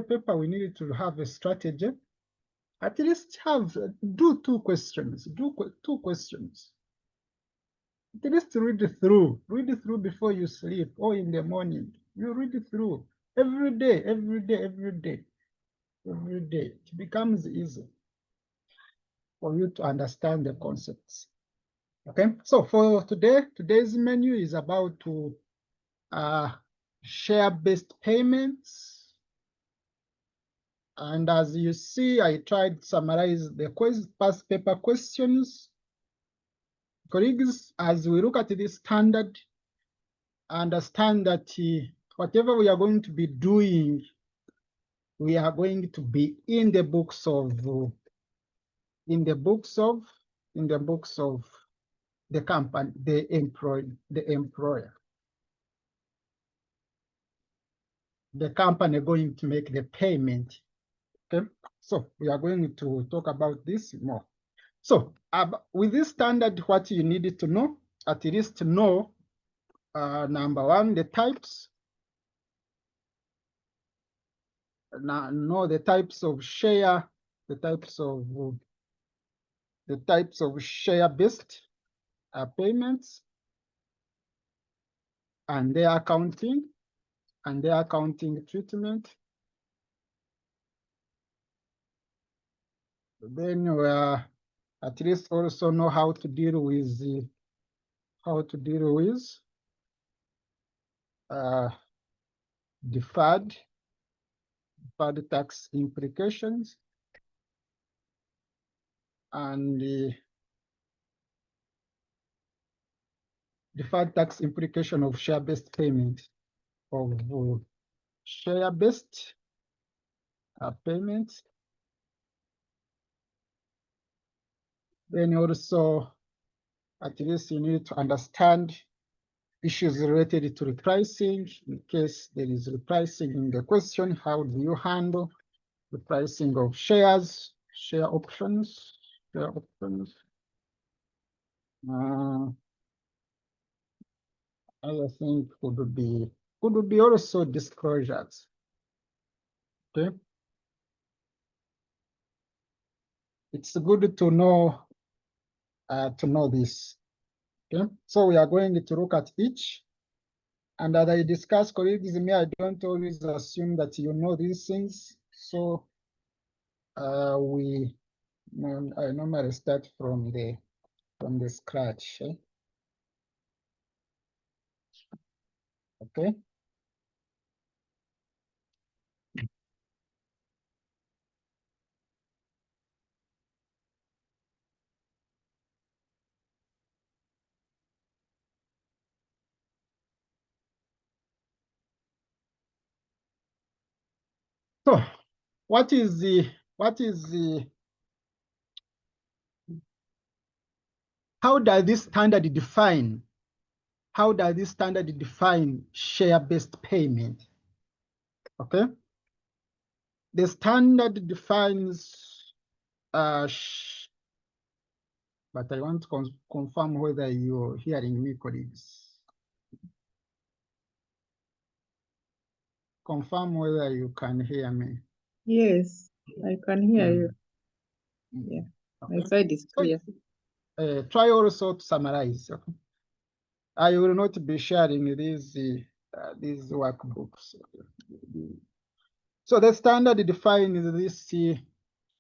paper, we need to have a strategy. At least do 2 questions. Do 2 questions. At least read it through before you sleep or in the morning. You read it through every day. It becomes easy for you to understand the concepts. Okay, so for today's menu is about share-based payments. And as you see, I tried to summarize the past paper questions. Colleagues, as we look at this standard, understand that whatever we are going to be doing, we are going to be in the books of the company, the employer. The company going to make the payment. Okay, so we are going to talk about this more. So with this standard, what you need to know, at least to know, number 1, the types. Now know the types of share, the types of share-based payments, and their accounting treatment. Then at least also know how to deal with deferred tax implications and the deferred tax implication of share-based payment, payments. Then also, at least you need to understand issues related to repricing. In case there is repricing in the question, how do you handle the pricing of shares, share options? Other thing could be also disclosures. Okay, it's good to know this. Okay, so we are going to look at each. And as I discuss, colleagues, I don't always assume that you know these things. So I normally start from the scratch. Okay. So how does this standard define share-based payment? Okay, the standard defines but I want to confirm whether you're hearing me, colleagues. Confirm whether you can hear me. Yes, I can hear you. Yeah, okay. My side is clear. Try also to summarize. Okay? I will not be sharing these workbooks. So the standard defines this.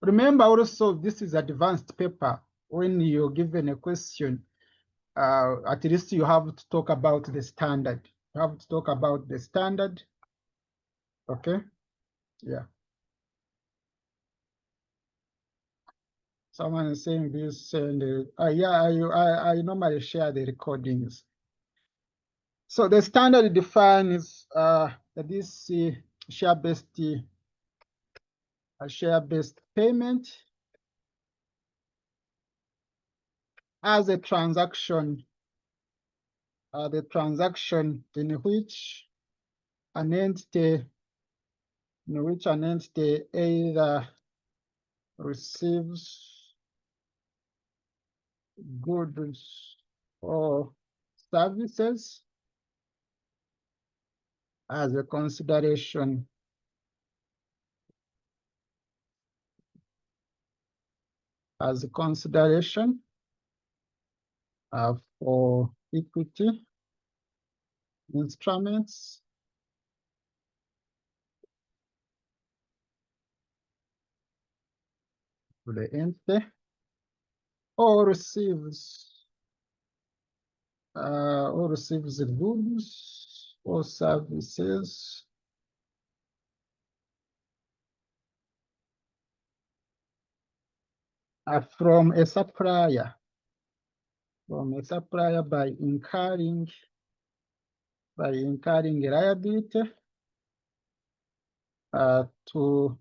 Remember also, this is advanced paper. When you're given a question, at least you have to talk about the standard. You have to talk about the standard. Okay. Yeah. Someone is saying this, and yeah, I normally share the recordings. So the standard defines that this share-based payment as a transaction, the transaction in which an entity either receives goods or services as a consideration as a consideration for equity instruments to the entity, or receives the goods or services from a supplier, by incurring liability to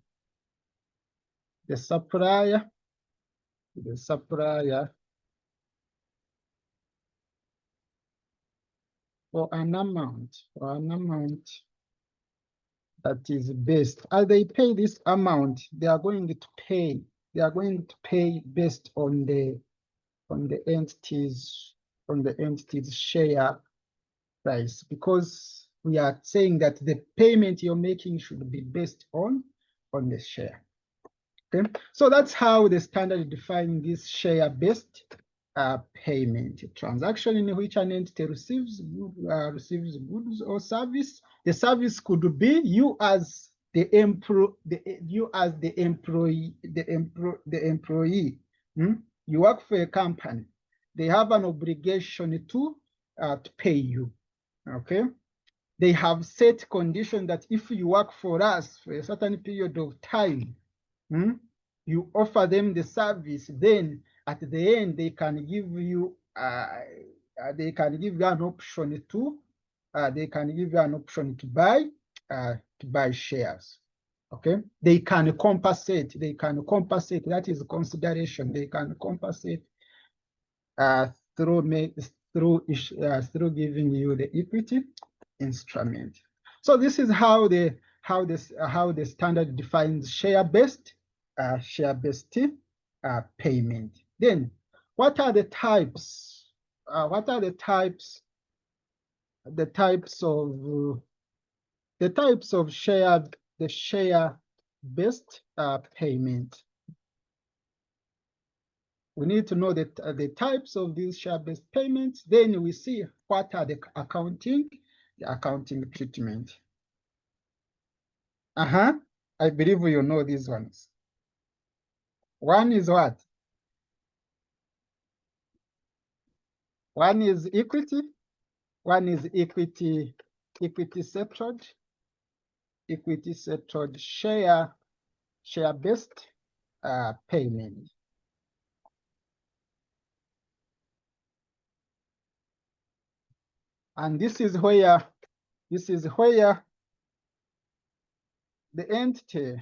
the supplier, for an amount that is based. As they pay this amount, they are going to pay based on the entity's share price, because we are saying that the payment you're making should be based on the share. Okay, so that's how the standard defines this share-based payment transaction, in which an entity receives goods or service. The service could be you as the employee. You work for a company. They have an obligation to pay you. Okay. They have set condition that if you work for us for a certain period of time, you offer them the service, then at the end they can give you an option to buy shares. Okay, they can compensate. That is consideration. They can compensate through giving you the equity instrument. So this is how the standard defines share-based payment. Then, what are the types? Of share-based payment? We need to know that the types of these share-based payments. Then we see what are the accounting treatment. I believe you know these ones. One is what? One is equity. One is equity settled share-based payment. And this is where the entity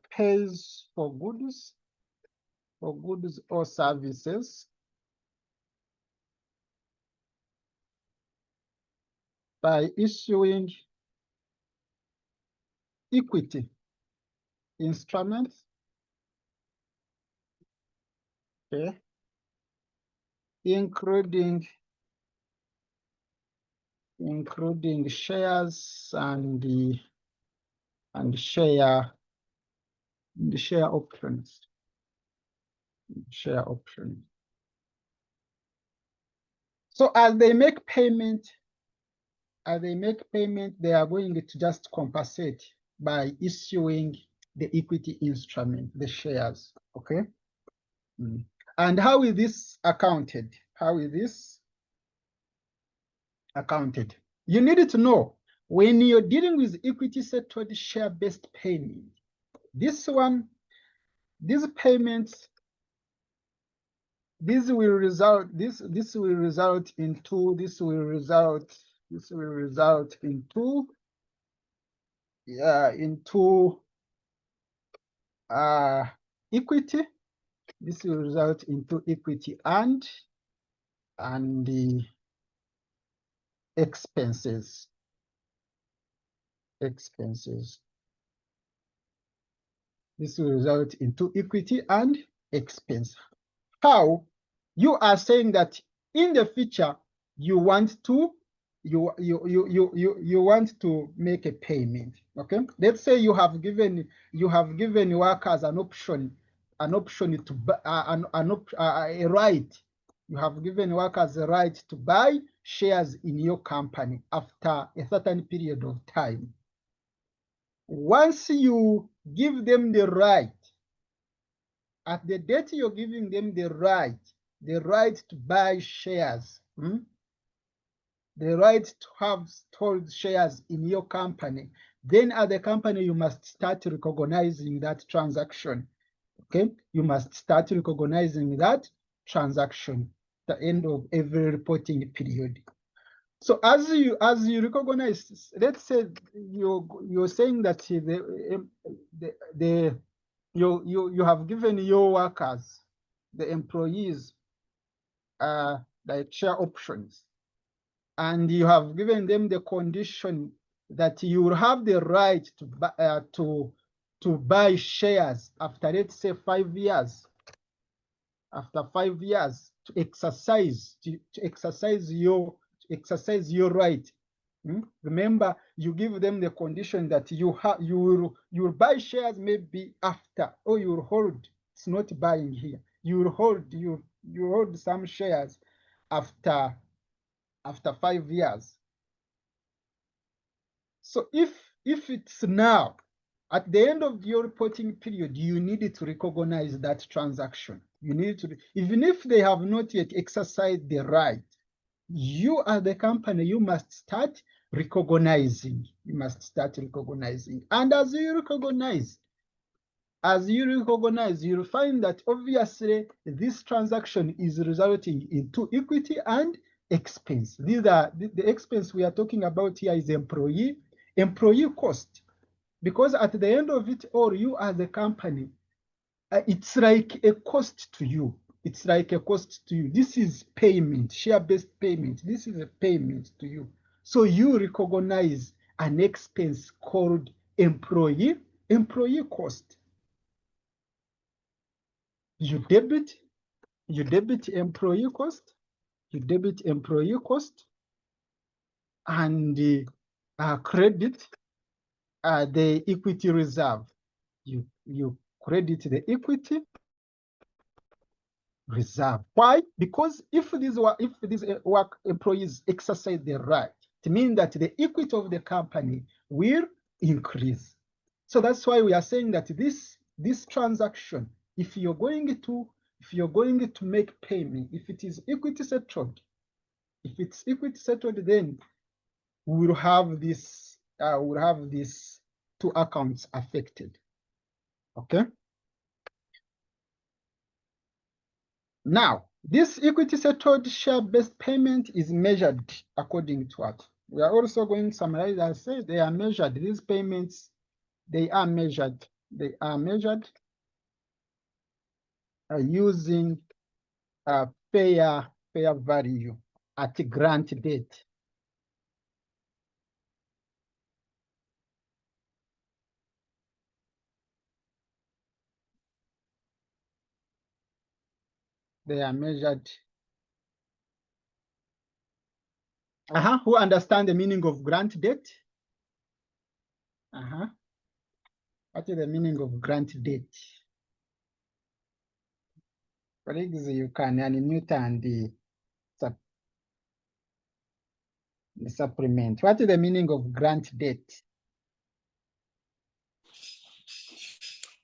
pays for goods or services by issuing equity instruments, okay, including shares and share options. So as they make payment, they are going to just compensate by issuing the equity instrument, the shares. Okay. And how is this accounted? You need to know, when you're dealing with equity settled share-based payment, these payments, this will result into equity. This will result into equity and the expenses. This will result into equity and expense. How? You are saying that in the future you want to you want to make a payment. Okay, let's say you have given workers an option to buy a right. You have given workers a right to buy shares in your company after a certain period of time. Once you give them the right, at the date you're giving them the right to buy shares, the right to have stored shares in your company, then at the company you must start recognizing that transaction. Okay, you must start recognizing that transaction at the end of every reporting period. So as you recognize, let's say you're saying that you have given your workers, the employees, like share options, and you have given them the condition that you will have the right to buy shares after, let's say, 5 years. After 5 years, to exercise your right. Remember, you give them the condition that you will buy shares maybe after, or you will hold. It's not buying here. You will hold some shares after 5 years. So if it's now, at the end of your reporting period, you need to recognize that transaction. You need to, even if they have not yet exercised the right, you as the company, you must start recognizing. You must start recognizing. And as you recognize, you'll find that obviously this transaction is resulting into equity and expense. These are the expense we are talking about here is employee cost. Because at the end of it all, you as a company, it's like a cost to you. It's like a cost to you. This is payment, share-based payment. This is a payment to you. So you recognize an expense called employee cost. You debit employee cost. You debit employee cost and credit the equity reserve. You credit the equity reserve. Why? Because if these work employees exercise their right, it means that the equity of the company will increase. So that's why we are saying that this transaction, if you're going to make payment, if it is equity settled, then we'll have these two accounts affected. Okay. Now, this equity settled share-based payment is measured according to what? We are also going to summarize and say they are measured. These payments, they are measured. They are measured using fair value at grant date. They are measured. Who understand the meaning of grant date? What is the meaning of grant date? Colleagues, you can unmute and the supplement. What is the meaning of grant date?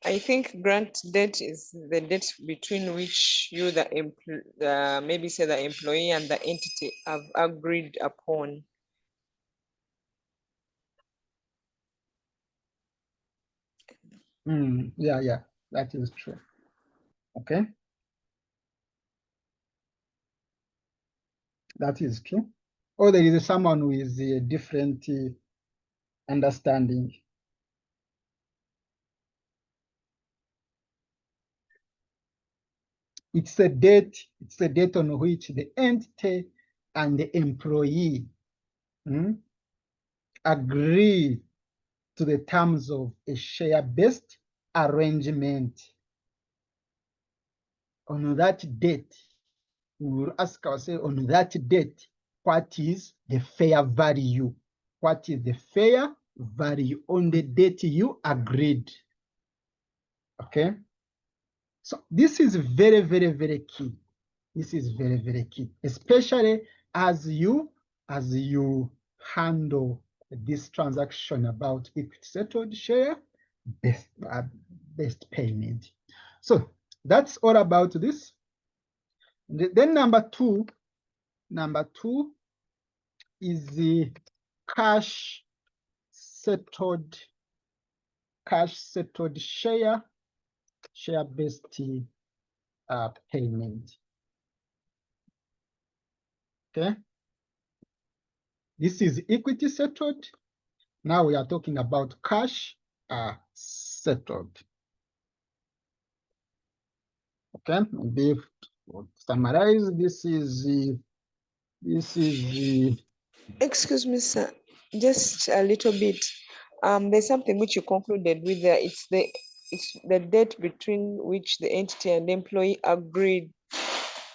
I think grant date is the date between which you, maybe say the employee and the entity have agreed upon. Yeah, that is true. Okay. That is true. Or there is someone with a different understanding. It's a date on which the entity and the employee agree to the terms of a share-based arrangement. On that date, we will ask ourselves, on that date, what is the fair value? What is the fair value on the date you agreed? Okay. So this is very, very, very key. This is very, very key, especially as you handle this transaction about equity settled share based payment. So that's all about this. Then number two is the cash settled share based payment. Okay, this is equity settled. Now we are talking about cash settled. Okay, maybe to summarize, this is Excuse me, sir, just a little bit. There's something which you concluded with there. It's the date between which the entity and the employee agreed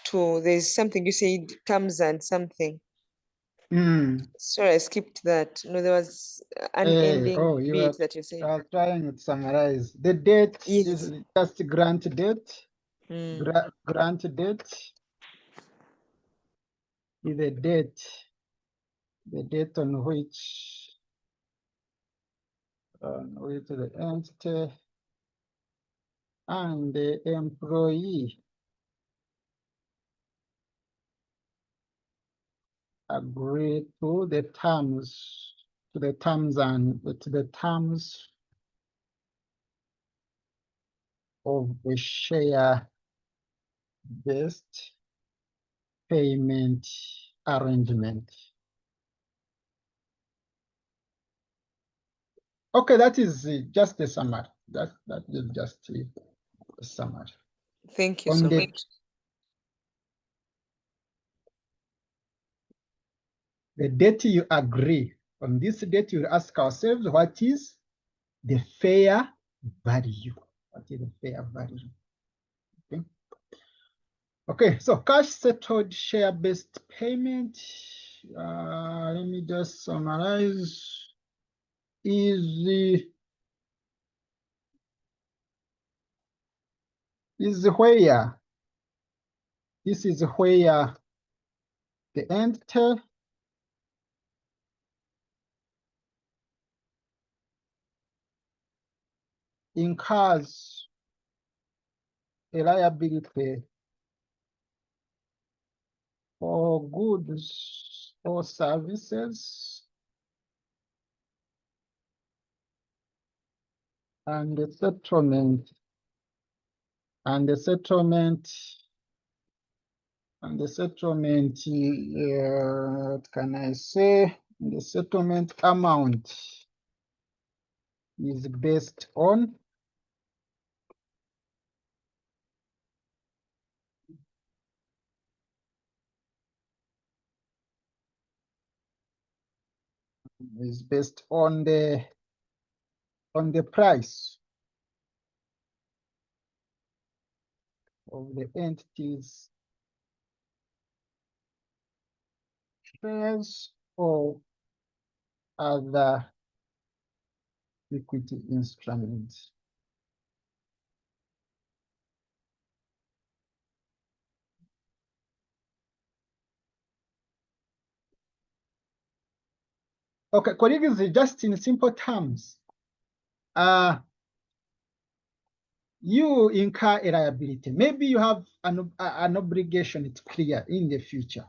to. There's something you said, terms and something. Sorry, I skipped that. No, there was an ending you bit are, that you said. trying to summarize. The date is just grant date. Grant date is the date on which the entity and the employee agree to the terms of the share based payment arrangement. Okay, that is just a summary. That is just a summary. Thank you so much. The date you agree, on this date you ask ourselves, what is the fair value? What is the fair value? Okay. Okay, so cash settled share based payment. Let me just summarize. Is where this is where the entity incurs a liability for goods or services and the settlement what can I say? The settlement amount is based on the price of the entity's shares or other equity instruments. Okay, colleagues, just in simple terms, you incur a liability. Maybe you have an obligation to clear in the future.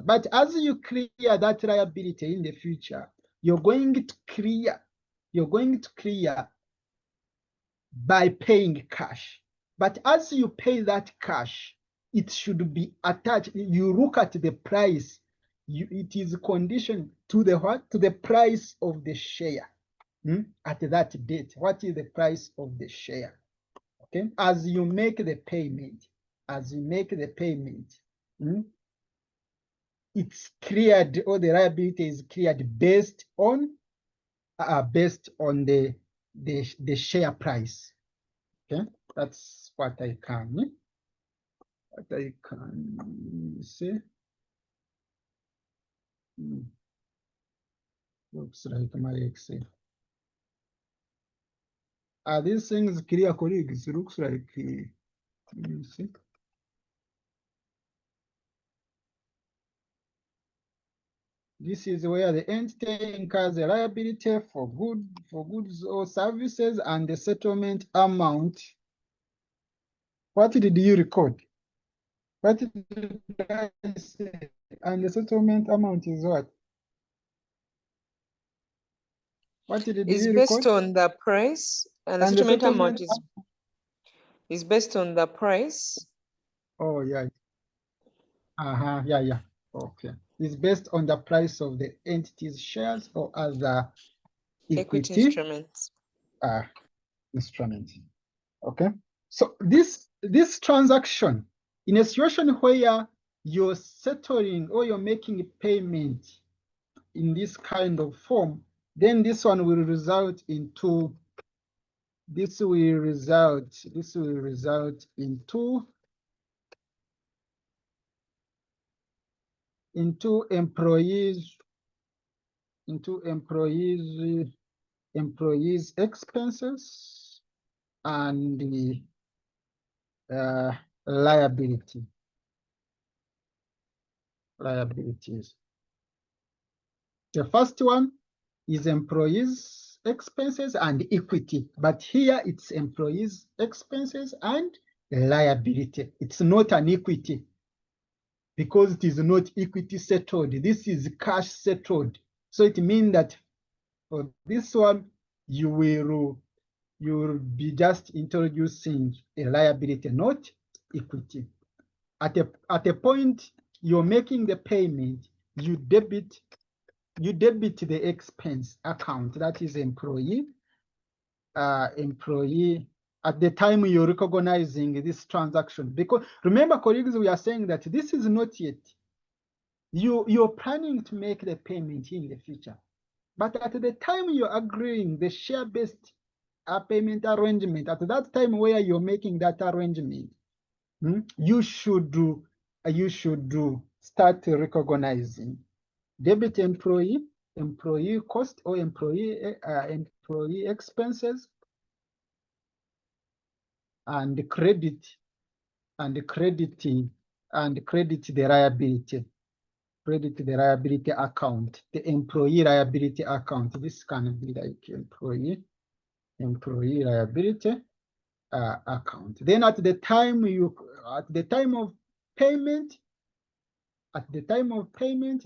But as you clear that liability in the future, you're going to clear by paying cash. But as you pay that cash, it should be attached. You look at the price. It is conditioned to the what? To the price of the share. At that date, what is the price of the share? Okay, as you make the payment, it's cleared, or the liability is cleared based on the share price. Okay, that's what I can But I can see. Looks like my Excel. Are these things clear, colleagues? It looks like, let me see. This is where the entity incurs a liability for goods or services and the settlement amount. What did you record? What did I say? And the settlement amount is what? What did It's you based record? on the price, and the And the settlement amount settlement is based on the price. Oh, yeah. Yeah. Okay. It's based on the price of the entity's shares or other Equity equity instruments. instrument. Okay. So this transaction, in a situation where you're settling or you're making a payment in this kind of form, then this one will result into into employees expenses and the liabilities. The first one is employees expenses and equity, but here it's employees expenses and liability. It's not an equity because it is not equity settled. This is cash settled. So it means that for this one, you will be just introducing a liability, not equity. At a point you're making the payment, you debit the expense account, that is employee at the time you're recognizing this transaction. Because remember, colleagues, we are saying that this is not yet. You're planning to make the payment in the future. But at the time you're agreeing the share-based payment arrangement, at that time where you're making that arrangement, you should start recognizing debit employee cost or employee expenses, and credit the liability. Credit the liability account, the employee liability account. This can be like employee liability account. Then at the time of payment,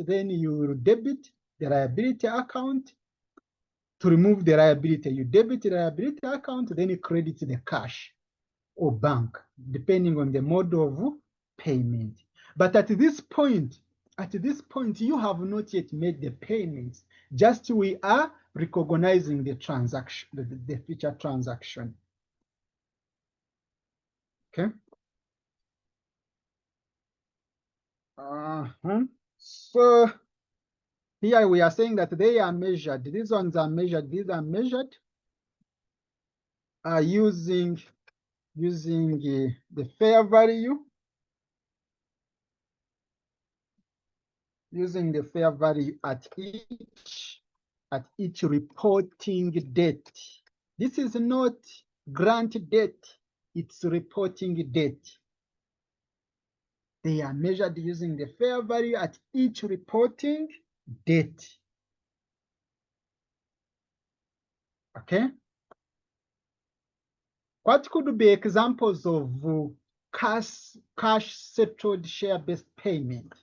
then you will debit the liability account. To remove the liability, you debit the liability account, then you credit the cash or bank, depending on the mode of payment. But at this point, you have not yet made the payments. Just we are recognizing the transaction, the future transaction. Okay. So here we are saying that they are measured. These ones are measured. These are measured using the fair value. Using the fair value at each reporting date. This is not grant date, it's reporting date. They are measured using the fair value at each reporting date. Okay. What could be examples of cash settled share-based payment?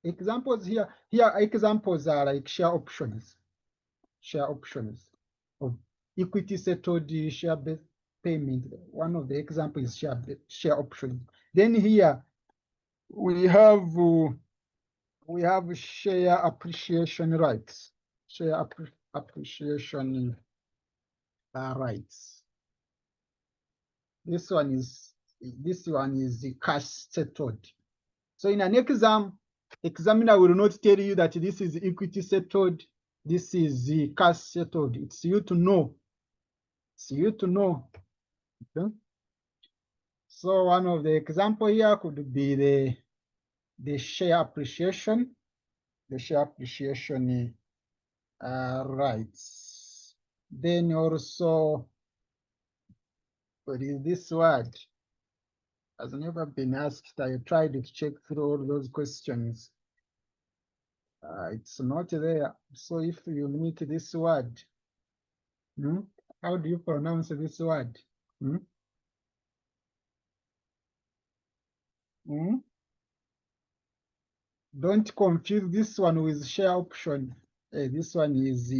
Examples here examples are like share options of equity settled share-based payment. One of the examples is share options. Then here we have share appreciation rights. Appreciation rights. This one is the cash settled. So in an exam, examiner will not tell you that this is equity settled, this is the cash settled. It's you to know. Okay. So one of the example here could be the share appreciation, rights. Then also, what is this word? Has never been asked. I tried to check through all those questions. It's not there. So if you meet this word, how do you pronounce this word? Hmm? Hmm? Don't confuse this one with share option. This one is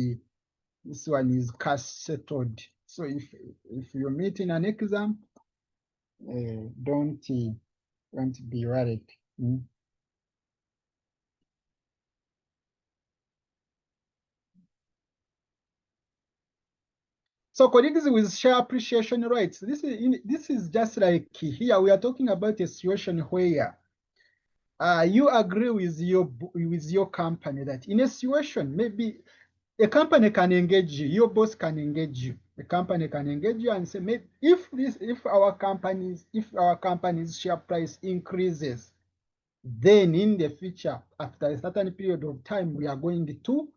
cash settled. So if you meet in an exam, don't be worried. Hmm? So colleagues with share appreciation rights, this is just like here we are talking about a situation where you agree with your company that in a situation maybe a company can engage you, your boss can engage you, the company can engage you and say, maybe if our company's share price increases, then in the future, after a certain period of time, we are going to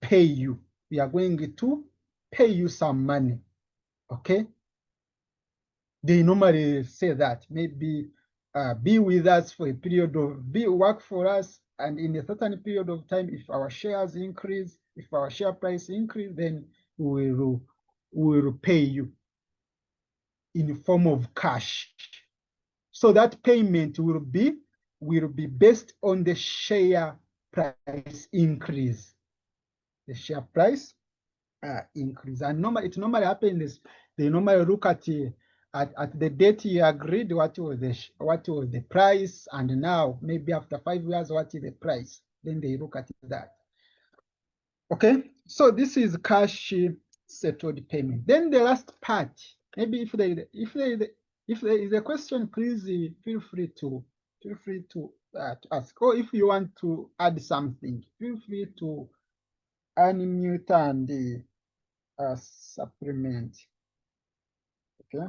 pay you. We are going to pay you some money. Okay? They normally say that maybe be with us for a period of work for us, and in a certain period of time, if our shares increase, if our share price increase, then we will pay you in the form of cash. So that payment will be based on the share price increase. The share price increase. And it normally happens, they normally look at the date you agreed, what was the price, and now maybe after 5 years, what is the price? Then they look at that. Okay, so this is cash settled payment. Then the last part, maybe if there is a question, please feel free to ask, or if you want to add something, feel free to unmute and supplement. Okay.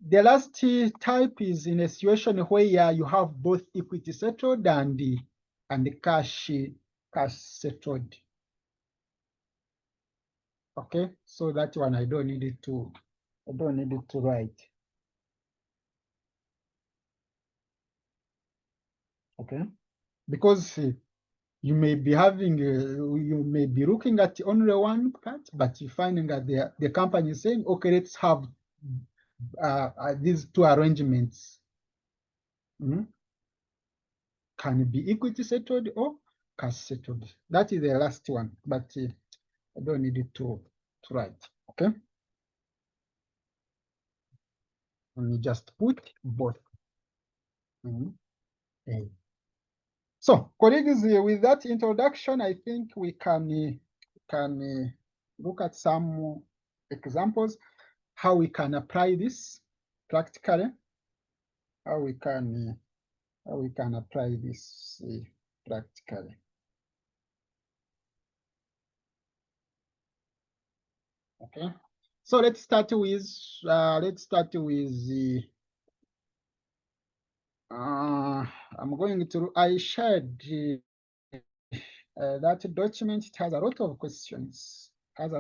The last type is in a situation where you have both equity settled and the cash settled. Okay, so that one I don't need it to write. Okay, because you may be looking at only one part, but you finding that the company is saying, okay, let's have these two arrangements. Can be equity settled or cash settled. That is the last one, but I don't need it to write. Okay, and you just put both. Okay. So, colleagues, with that introduction, I think we can look at some examples how we can apply this practically. How we can apply this practically. Okay, so let's start with the. I'm going to. I shared that document. It has a lot of questions. But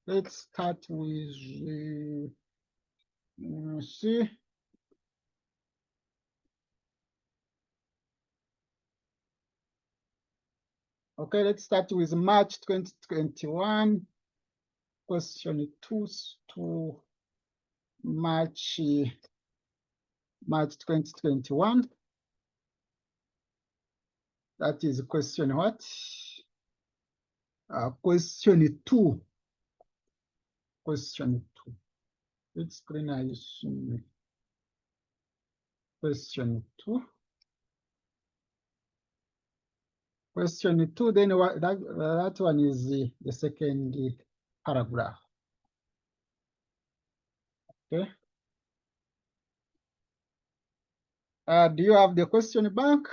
let's start with. See. Okay, let's start with March 2021. Question 2 to March 2021. That is question what? Question 2. Question 2. Which screen are you seeing? Question 2. Question 2, then that one is the second paragraph. Okay. Do you have the question bank?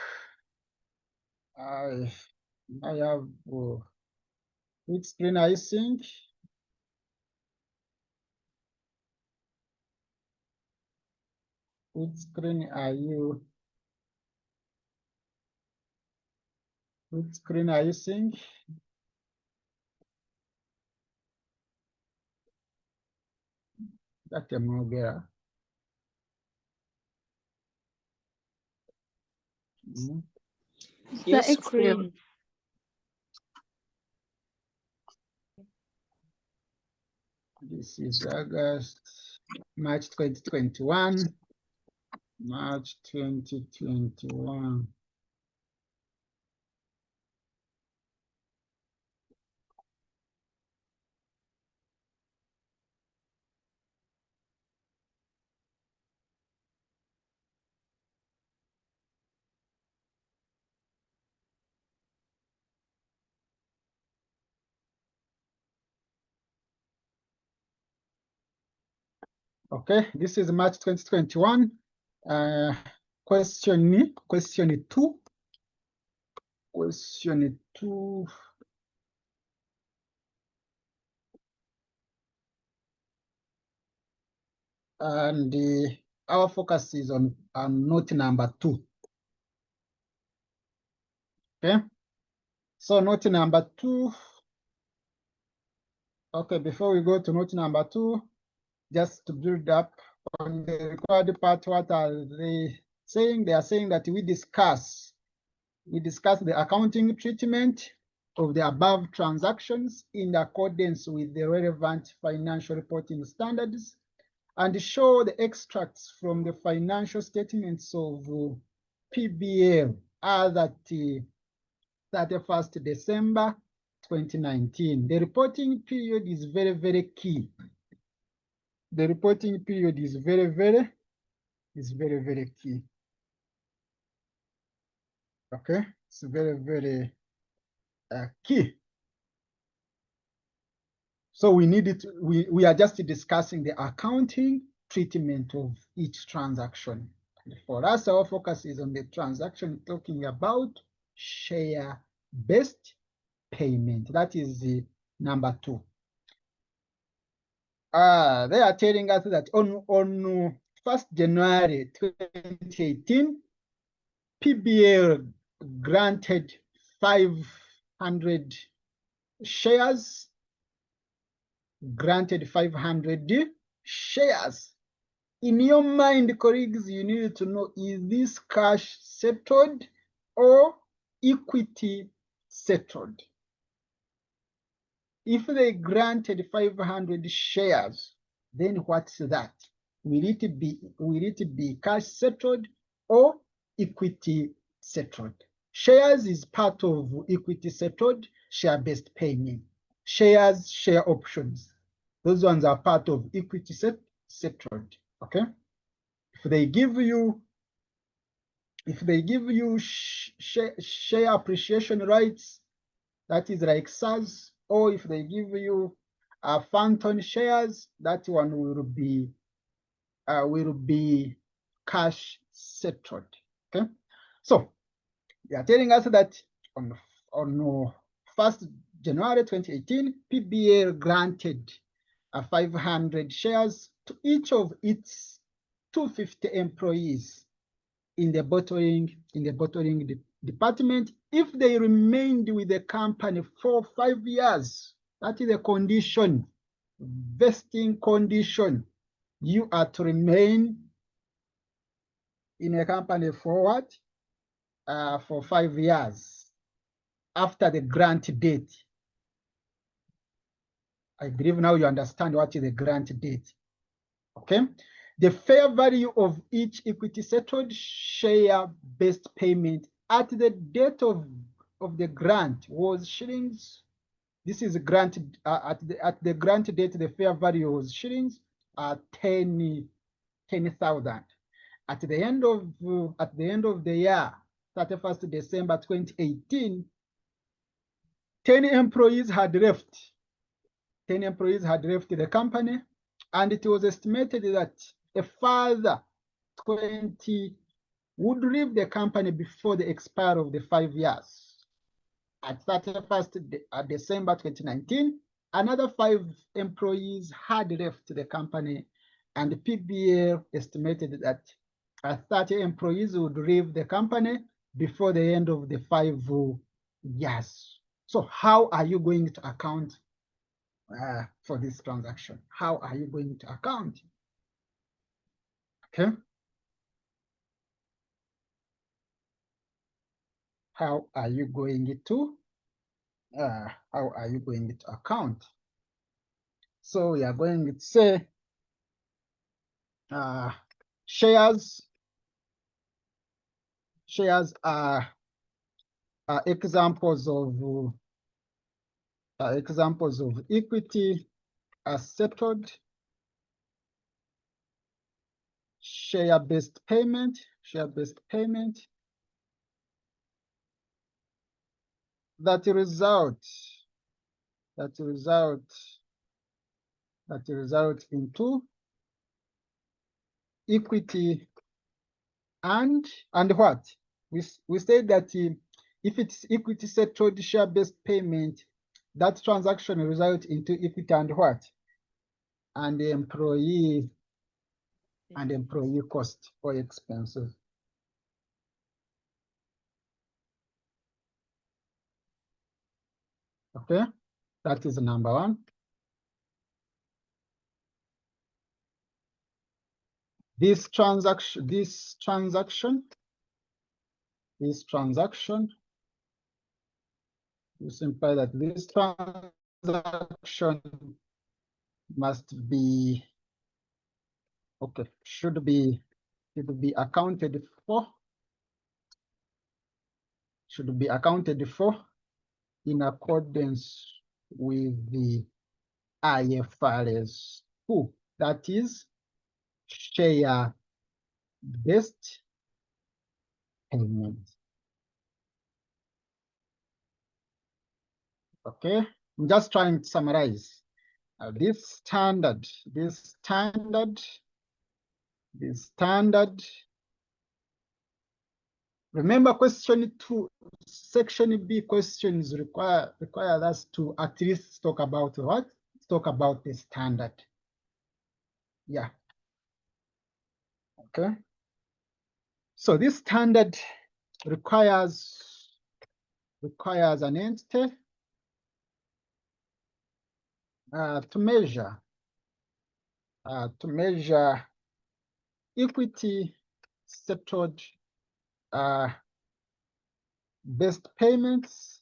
I have. Which screen are you seeing? Which screen are you? Which screen are you seeing? That's a Mogera. Your The Excel. screen. This is August, March 2021. March 2021. Okay, this is March 2021. Question 2. Question 2. And our focus is on note number 2. Okay, so note number 2. Okay, before we go to note number 2, just to build up on the required part, what are they saying? They are saying that we discuss the accounting treatment of the above transactions in accordance with the relevant financial reporting standards, and show the extracts from the financial statements of PBL as at 31st December 2019. The reporting period is very, very key. The reporting period is very, very key. Okay, it's very, very key. So we need it. We are just discussing the accounting treatment of each transaction. For us, our focus is on the transaction talking about share-based payment. That is the number 2. They are telling us that on 1st January 2018, PBL granted 500 shares. Granted 500 shares. In your mind, colleagues, you need to know, is this cash settled or equity settled? If they granted 500 shares, then what's that? Will it be cash settled or equity settled? Shares is part of equity settled, share-based payment. Shares, share options. Those ones are part of equity settled. Okay. If they give you share appreciation rights, that is like SARS, or if they give you phantom shares, that one will be cash settled. Okay. So they are telling us that on 1st January 2018, PBL granted 500 shares to each of its 250 employees in the bottling department if they remained with the company for 5 years. That is a condition, vesting condition. You are to remain in a company for what? For 5 years after the grant date. I believe now you understand what is the grant date. Okay. The fair value of each equity settled share-based payment at the date of the grant was shillings. This is granted at the grant date. The fair value was shillings 10,000. At the end of the year, 31st December 2018, 10 employees had left. 10 employees had left the company, and it was estimated that a further 20 would leave the company before the expiry of the 5 years. At 31st December 2019, another 5 employees had left the company, and the PBL estimated that 30 employees would leave the company before the end of the 5 years. So how are you going to account for this transaction? How are you going to account? Okay. How are you going to account? So we are going to say shares are examples of equity as settled, share-based payment that result into equity and what? We say that if it's equity settled share-based payment, that transaction result into equity and what? And the employee cost or expenses. Okay, that is number one. This transaction, you imply that this transaction must be, okay, should be accounted for, in accordance with the IFRS 2, that is share-based payment. Okay, I'm just trying to summarize. This standard, remember question 2, section B questions require us to at least talk about what? Talk about the standard. Yeah. Okay. So this standard requires an entity to measure equity settled based payments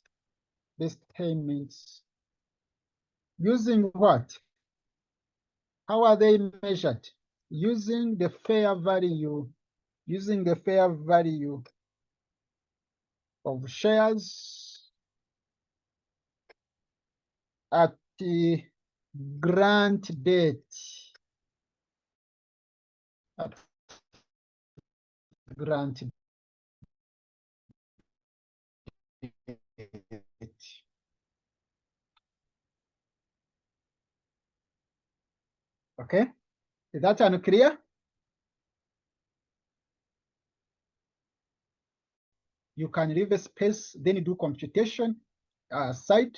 using what? How are they measured? Using the fair value of shares at the grant date. Okay, is that unclear? You can leave a space, then you do computation side.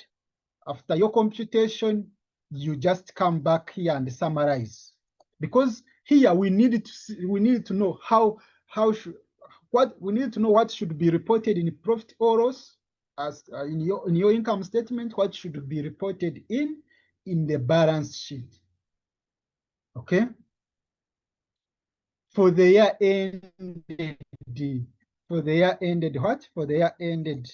After your computation, you just come back here and summarize. Because here we need to know what should be reported in profit or loss, as in your income statement, what should be reported in the balance sheet. Okay, for the year ended what? For the year ended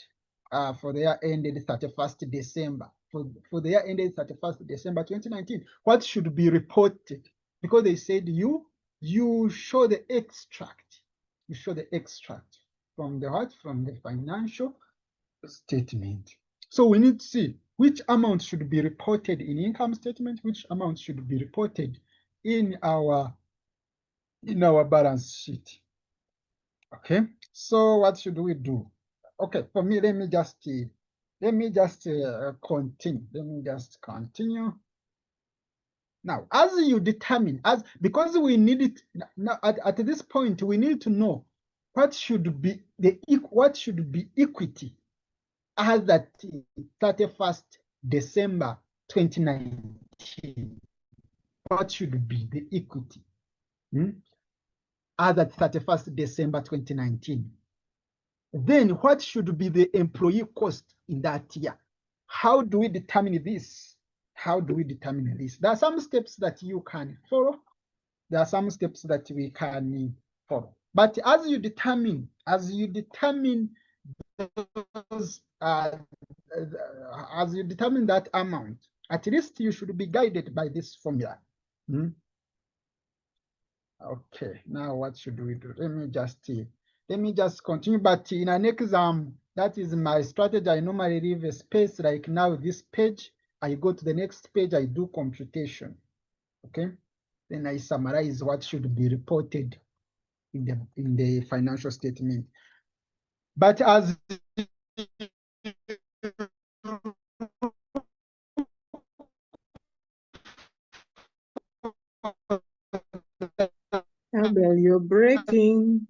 31st December. For the year ended 31st December 2019, what should be reported? Because they said you show the extract. You show the extract from the what? From the financial statement. So we need to see which amount should be reported in income statement, which amount should be reported in our balance sheet. Okay, so what should we do? Okay, for me, let me just continue. Now, as you determine, because we need it now at this point, we need to know what should be equity as at 31st December 2019. What should be the equity? as at 31st December 2019. Then what should be the employee cost in that year? How do we determine this? How do we determine this? There are some steps that you can follow. There are some steps that we can follow. But as you determine those, as you determine that amount, at least you should be guided by this formula. Okay, now what should we do? Let me just continue. But in an exam, that is my strategy. I normally leave a space like now this page. I go to the next page, I do computation. Okay, then I summarize what should be reported in the financial statement. But as Abel, you're breaking.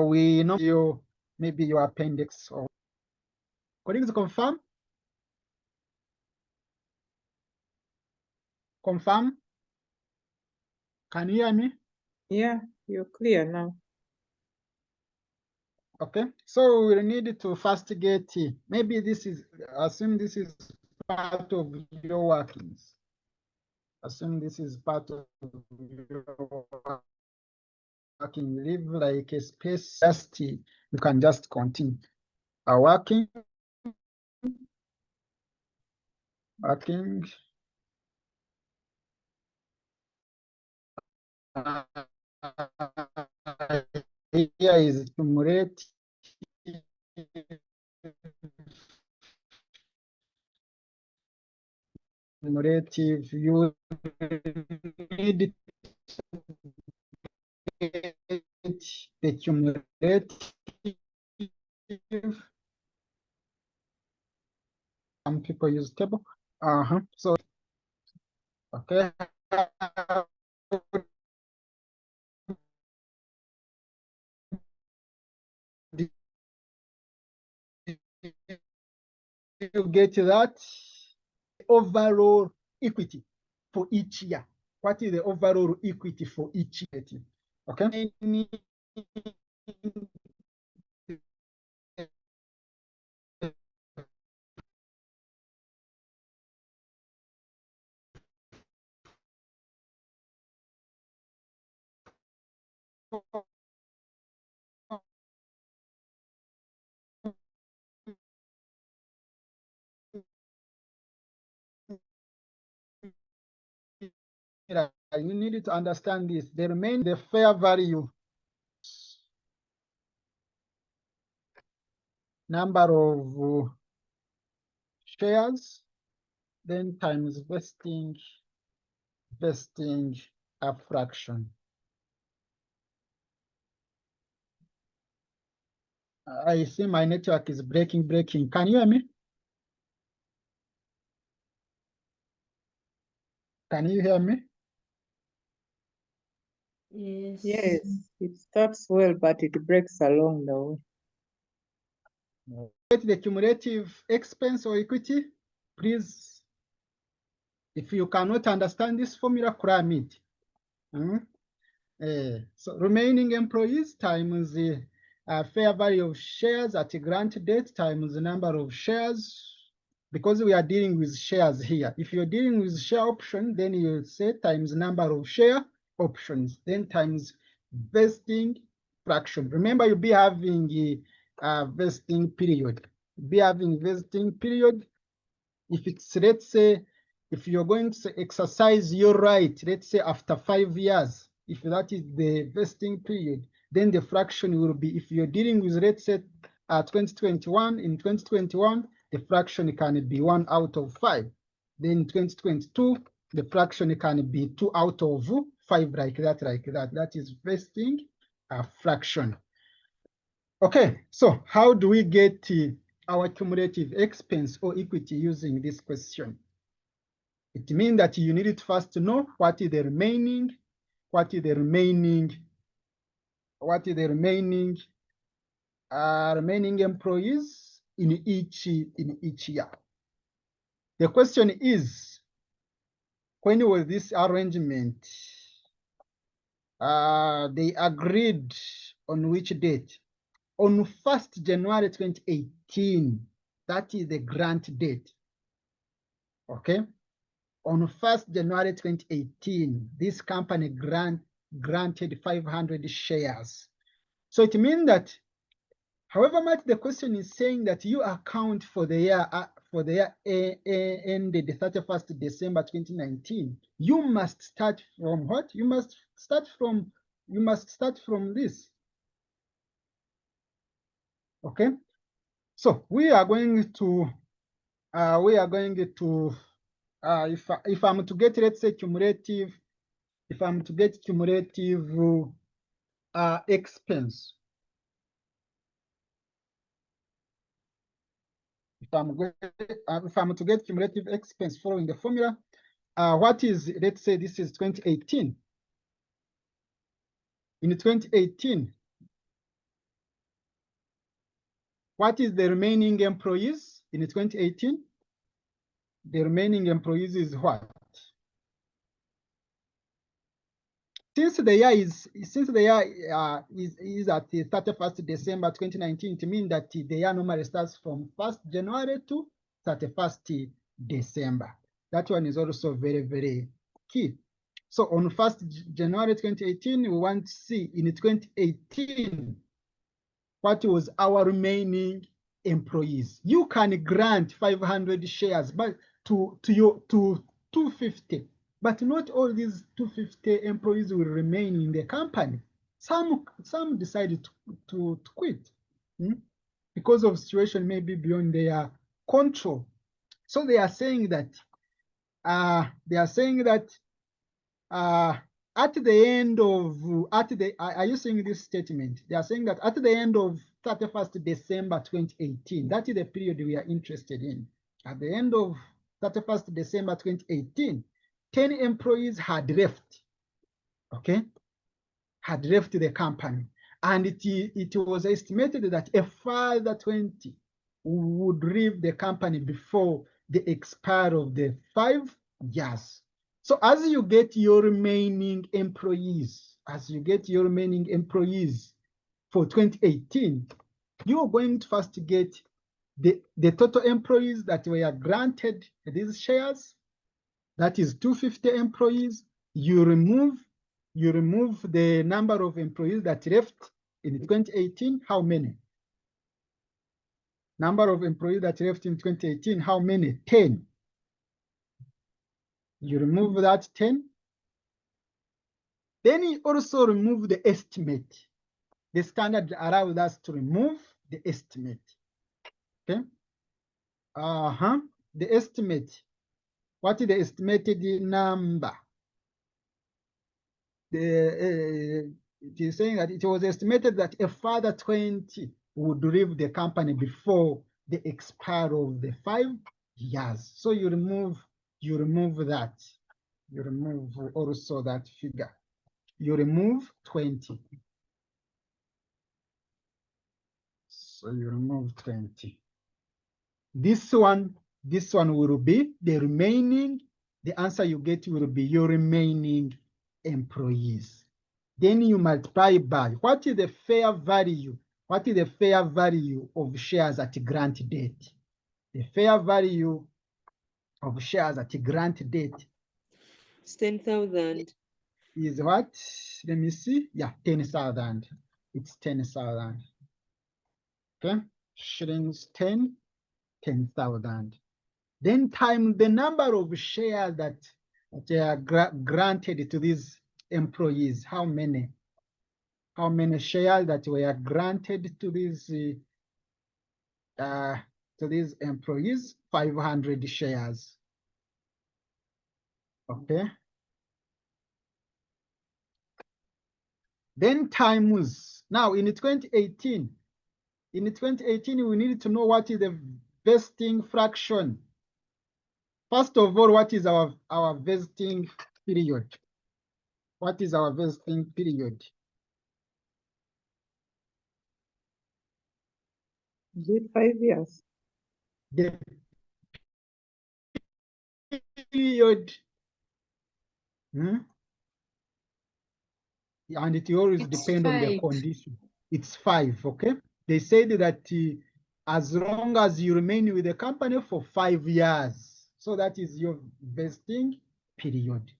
We know maybe your appendix or colleagues confirm. Confirm. Can you hear me? Yeah, you're clear now. Okay, so we'll need to first get, maybe this is, assume this is part of your workings. Assume this is part of your working. Leave like a space, just you can just continue. Working. Here is cumulative. You need the cumulative. Some people use table. So okay. You get that overall equity for each year. What is the overall equity for each year? Okay. You need to understand this. The remaining, the fair value, number of shares, then times vesting a fraction. I see my network is breaking. Can you hear me? Can you hear me? Yes. Yes, it starts well, but it breaks along the way. Get the cumulative expense or equity, please. If you cannot understand this formula, cram it. So remaining employees times the fair value of shares at a grant date times the number of shares, because we are dealing with shares here. If you're dealing with share option, then you say times number of share options, then times vesting fraction. Remember, you'll be having a vesting period. If it's, let's say, if you're going to exercise your right, let's say after 5 years, if that is the vesting period, then the fraction will be, if you're dealing with, let's say, 2021, in 2021, the fraction can be 1 out of 5. Then 2022, the fraction can be 2 out of 5, like that. That is vesting fraction. Okay, so how do we get our cumulative expense or equity using this question? It means that you need to first know what is the remaining remaining employees in each year. The question is, when was this arrangement? They agreed on which date? On 1st January 2018. That is the grant date. Okay. On 1st January 2018, this company granted 500 shares. So it means that however much the question is saying that you account for the year ended the 31st December 2019, you must start from what? You must start from this. Okay. So we are going to if I'm to get, let's say, cumulative, if I'm to get cumulative expense, if I'm to get cumulative expense following the formula, what is, let's say this is 2018. In 2018, what is the remaining employees in 2018? The remaining employees is what? Since the year is at the 31st December 2019, it means that the year normally starts from 1st January to 31st December. That one is also very, very key. So on 1st January 2018, we want to see in 2018 what was our remaining employees. You can grant 500 shares but to 250. But not all these 250 employees will remain in the company. Some decided to quit because of situation maybe beyond their control. So they are saying that at the end of are you saying this statement? They are saying that at the end of 31st December 2018, that is the period we are interested in. At the end of 31st December 2018, 10 employees had left, okay, had left the company. And it was estimated that a further 20 would leave the company before the expiry of the 5 years. So as you get your remaining employees, for 2018, you are going to first get the total employees that were granted these shares. That is 250 employees. You remove the number of employees that left in 2018. How many? Number of employees that left in 2018, how many? 10. You remove that 10. Then you also remove the estimate. The standard allows us to remove the estimate. Okay. The estimate. What is the estimated number? It is saying that it was estimated that a further 20 would leave the company before the expiry of the 5 years. So you remove that. You remove also that figure. You remove 20. So you remove 20. This one will be the remaining. The answer you get will be your remaining employees. Then you multiply by what is the fair value? What is the fair value of shares at grant date? The fair value of shares at grant date It's 10,000. is what? Let me see. Yeah, 10,000. It's 10,000. Okay, shillings 10,000. Then times the number of shares that are granted to these employees. How many? How many shares that were granted to these employees? 500 shares. Okay. Then times, now in 2018, we need to know what is the vesting fraction. First of all, what is our vesting period? What is our vesting period? Is it 5 years? The period, and it always It's depends on the 5. condition. It's 5, okay? They said that as long as you remain with the company for 5 years, so that is your vesting period.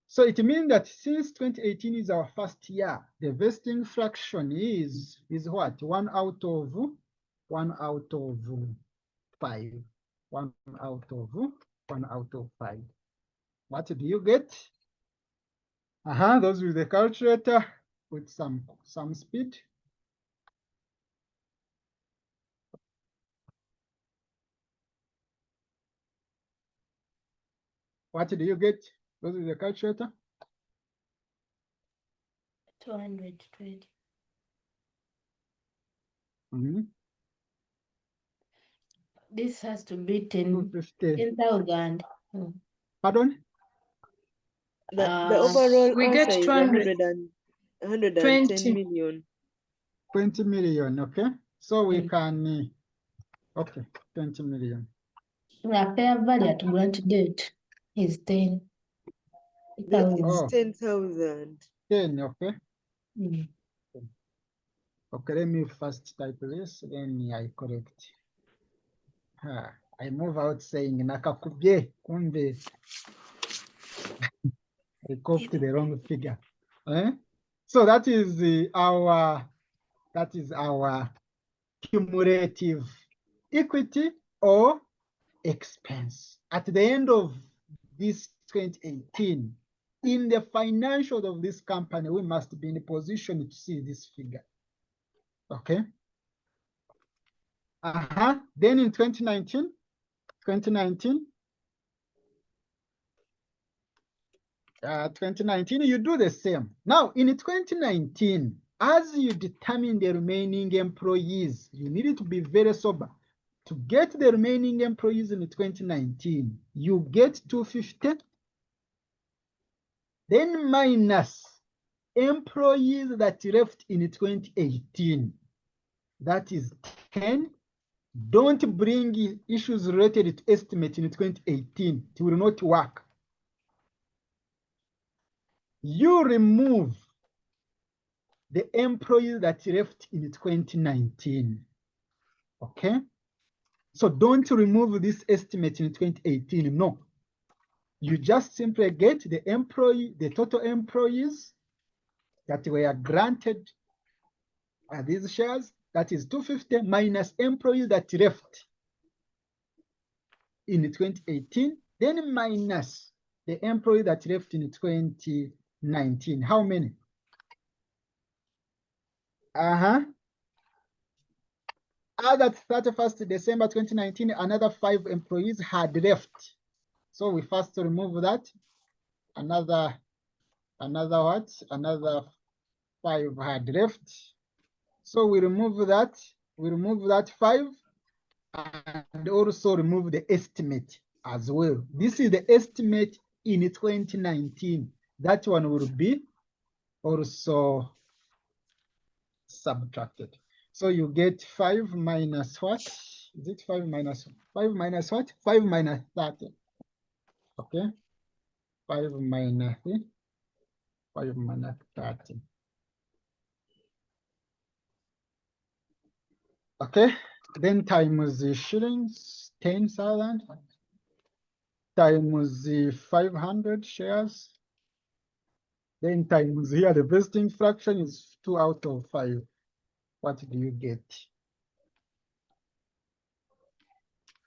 So it means that since 2018 is our first year, the vesting fraction is what? 1 out of 5. 1 out of 5. What do you get? Those with the calculator with some speed. What do you get? Those with the calculator? 220. This has to be 10,000. Pardon? The overall we answer get is 110 million. 20 million, okay? So we can, okay, 20 million. The fair value at grant date is 10,000. It's 10,000. 10, okay? Okay, let me first type this, then I correct. I move out saying nakakubye, kumbe. I copied the wrong figure. So that is our cumulative equity or expense. At the end of this 2018, in the financials of this company, we must be in a position to see this figure. Okay. Then in 2019, you do the same. Now, in 2019, as you determine the remaining employees, you need to be very sober. To get the remaining employees in 2019, you get 250, then minus employees that left in 2018, that is 10. Don't bring issues related to estimate in 2018. It will not work. You remove the employees that left in 2019. Okay? So don't remove this estimate in 2018. No. You just simply get the total employees that were granted these shares, that is 250 minus employees that left in 2018, then minus the employee that left in 2019. How many? As at 31st December 2019, another 5 employees had left. So we first remove that. Another what? Another 5 had left. So we remove that. We remove that 5 and also remove the estimate as well. This is the estimate in 2019. That one will be also subtracted. So you get 5 minus what? Is it 5 minus what? 5 minus 30. Okay. 5 minus 30. Okay. Then times the shillings, 10,000 times the 500 shares. Then times here the vesting fraction is 2 out of 5. What do you get?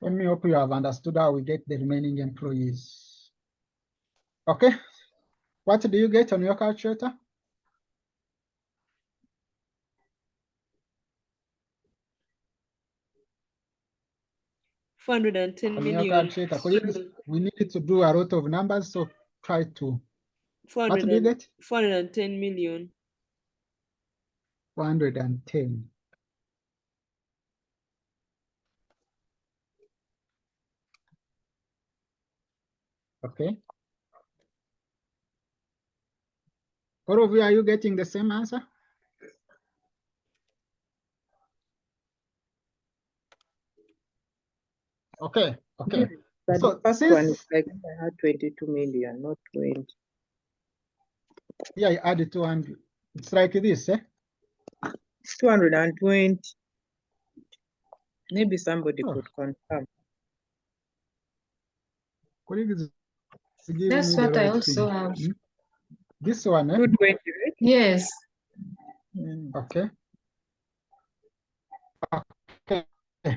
Let me hope you have understood how we get the remaining employees. Okay. What do you get on your calculator? $410 million. Your calculator. Please, we need to do a lot of numbers, so try to. What do you get? 410 million. 410. Okay. All of you, are you getting the same answer? Okay, okay. But So the first one is since, like I had 22 million, not 20. yeah, I added 200. It's like this, eh? 220. Maybe somebody Oh, could confirm. colleagues give That's me the what I right also thing. have. Hmm? This one, eh? 220, right? Yes. Okay. Okay.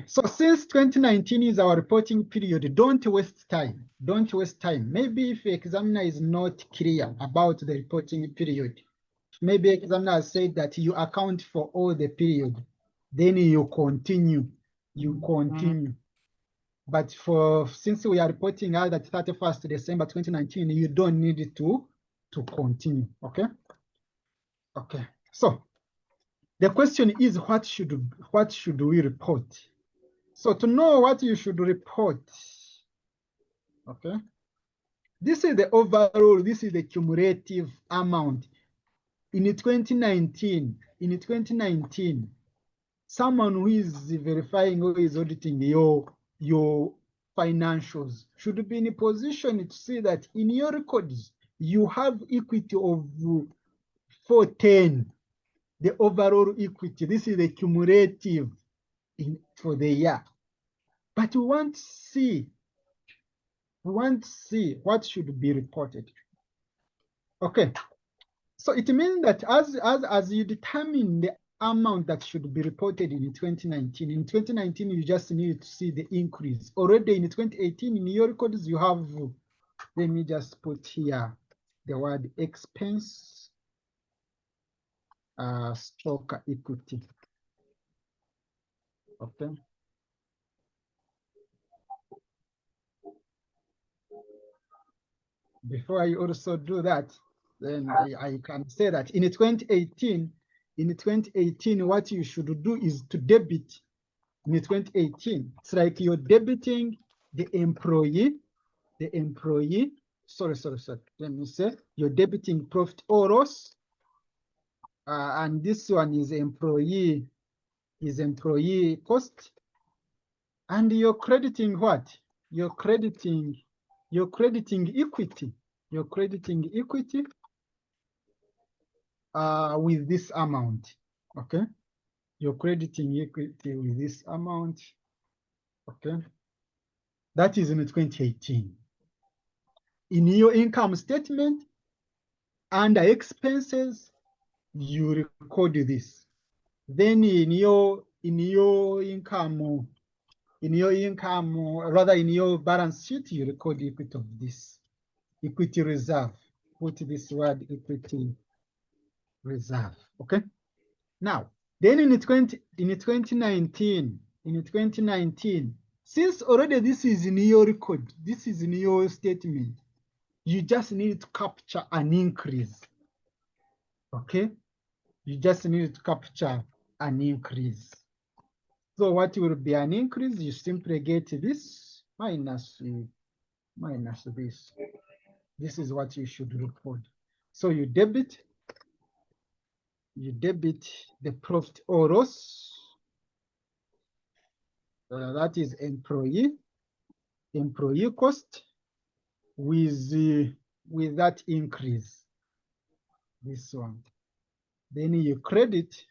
So since 2019 is our reporting period, don't waste time. Don't waste time. Maybe if the examiner is not clear about the reporting period, maybe examiner has said that you account for all the period, then you continue. You continue. But since we are reporting out at 31st December 2019, you don't need to continue. Okay. Okay. So the question is, what should we report? So to know what you should report, okay, this is the overall, this is the cumulative amount. In 2019, someone who is verifying or is auditing your financials should be in a position to see that in your records, you have equity of 410, the overall equity. This is the cumulative for the year. But we want to see what should be reported. Okay, so it means that as you determine the amount that should be reported in 2019, you just need to see the increase. Already in 2018, in your records, you have, let me just put here the word expense, stock equity. Okay. Before I also do that, then I can say that in 2018, what you should do is to debit in 2018. It's like you're debiting the employee, sorry. Let me say, you're debiting profit or loss. And this one is employee cost. And you're crediting what? You're crediting equity. You're crediting equity with this amount. Okay. You're crediting equity with this amount. Okay. That is in 2018. In your income statement, under expenses, you record this. Then in your income, rather in your balance sheet, you record equity of this. Equity reserve. Put this word equity reserve. Okay. Now, then in 2019, since already this is in your record, this is in your statement, you just need to capture an increase. Okay? You just need to capture an increase. So what will be an increase? You simply get this minus this. This is what you should report. So you debit the profit or loss. That is employee cost with that increase. This one. Then you credit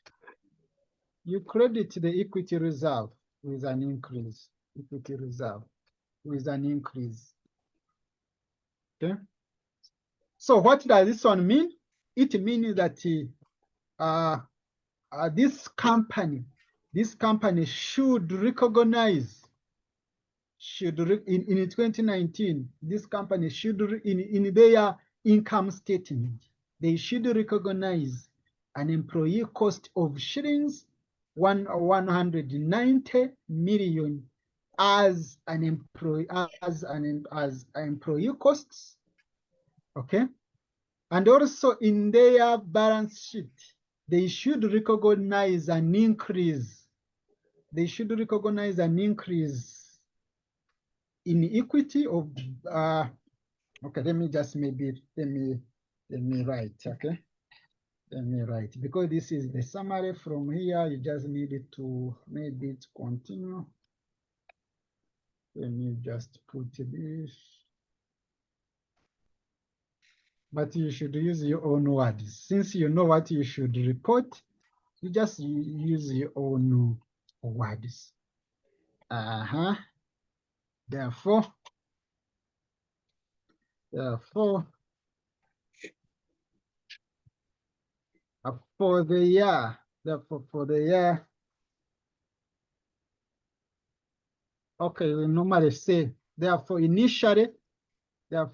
the equity reserve with an increase. Equity reserve with an increase. Okay. So what does this one mean? It means that this company should recognize, in 2019, this company should, in their income statement, they should recognize an employee cost of shillings 190 million as an employee costs. Okay. And also in their balance sheet, they should recognize an increase. They should recognize an increase in equity of, okay, let me write, okay? Let me write, because this is the summary. From here, you just need to maybe continue. Let me just put this. But you should use your own words. Since you know what you should report, you just use your own words. Therefore, for the year, okay, we normally say, initially, that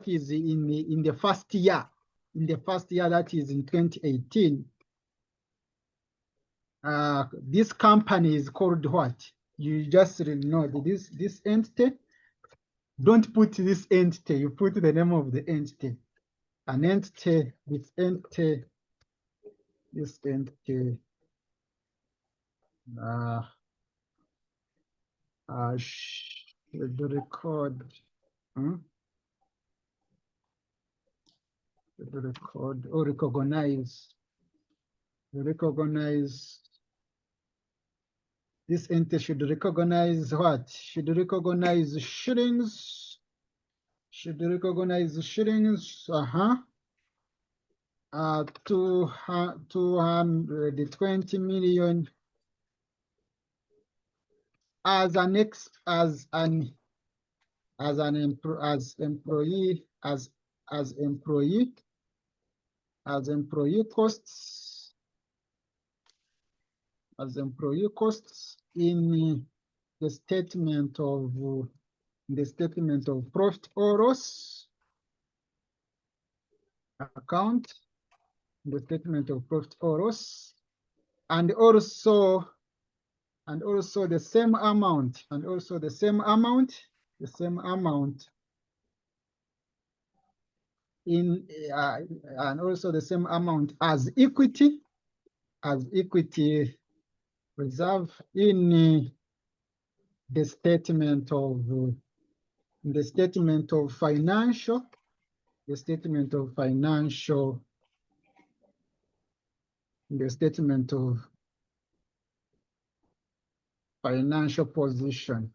is in the first year, that is in 2018, this company is called what? You just know this entity. Don't put this entity, you put the name of the entity. An entity, this entity, should record, or recognize, this entity should recognize what? Should recognize shillings. 220 million as employee costs in the statement of profit or loss account, the statement of profit or loss, and also the same amount, in and also the same amount as equity reserve in the statement of financial position.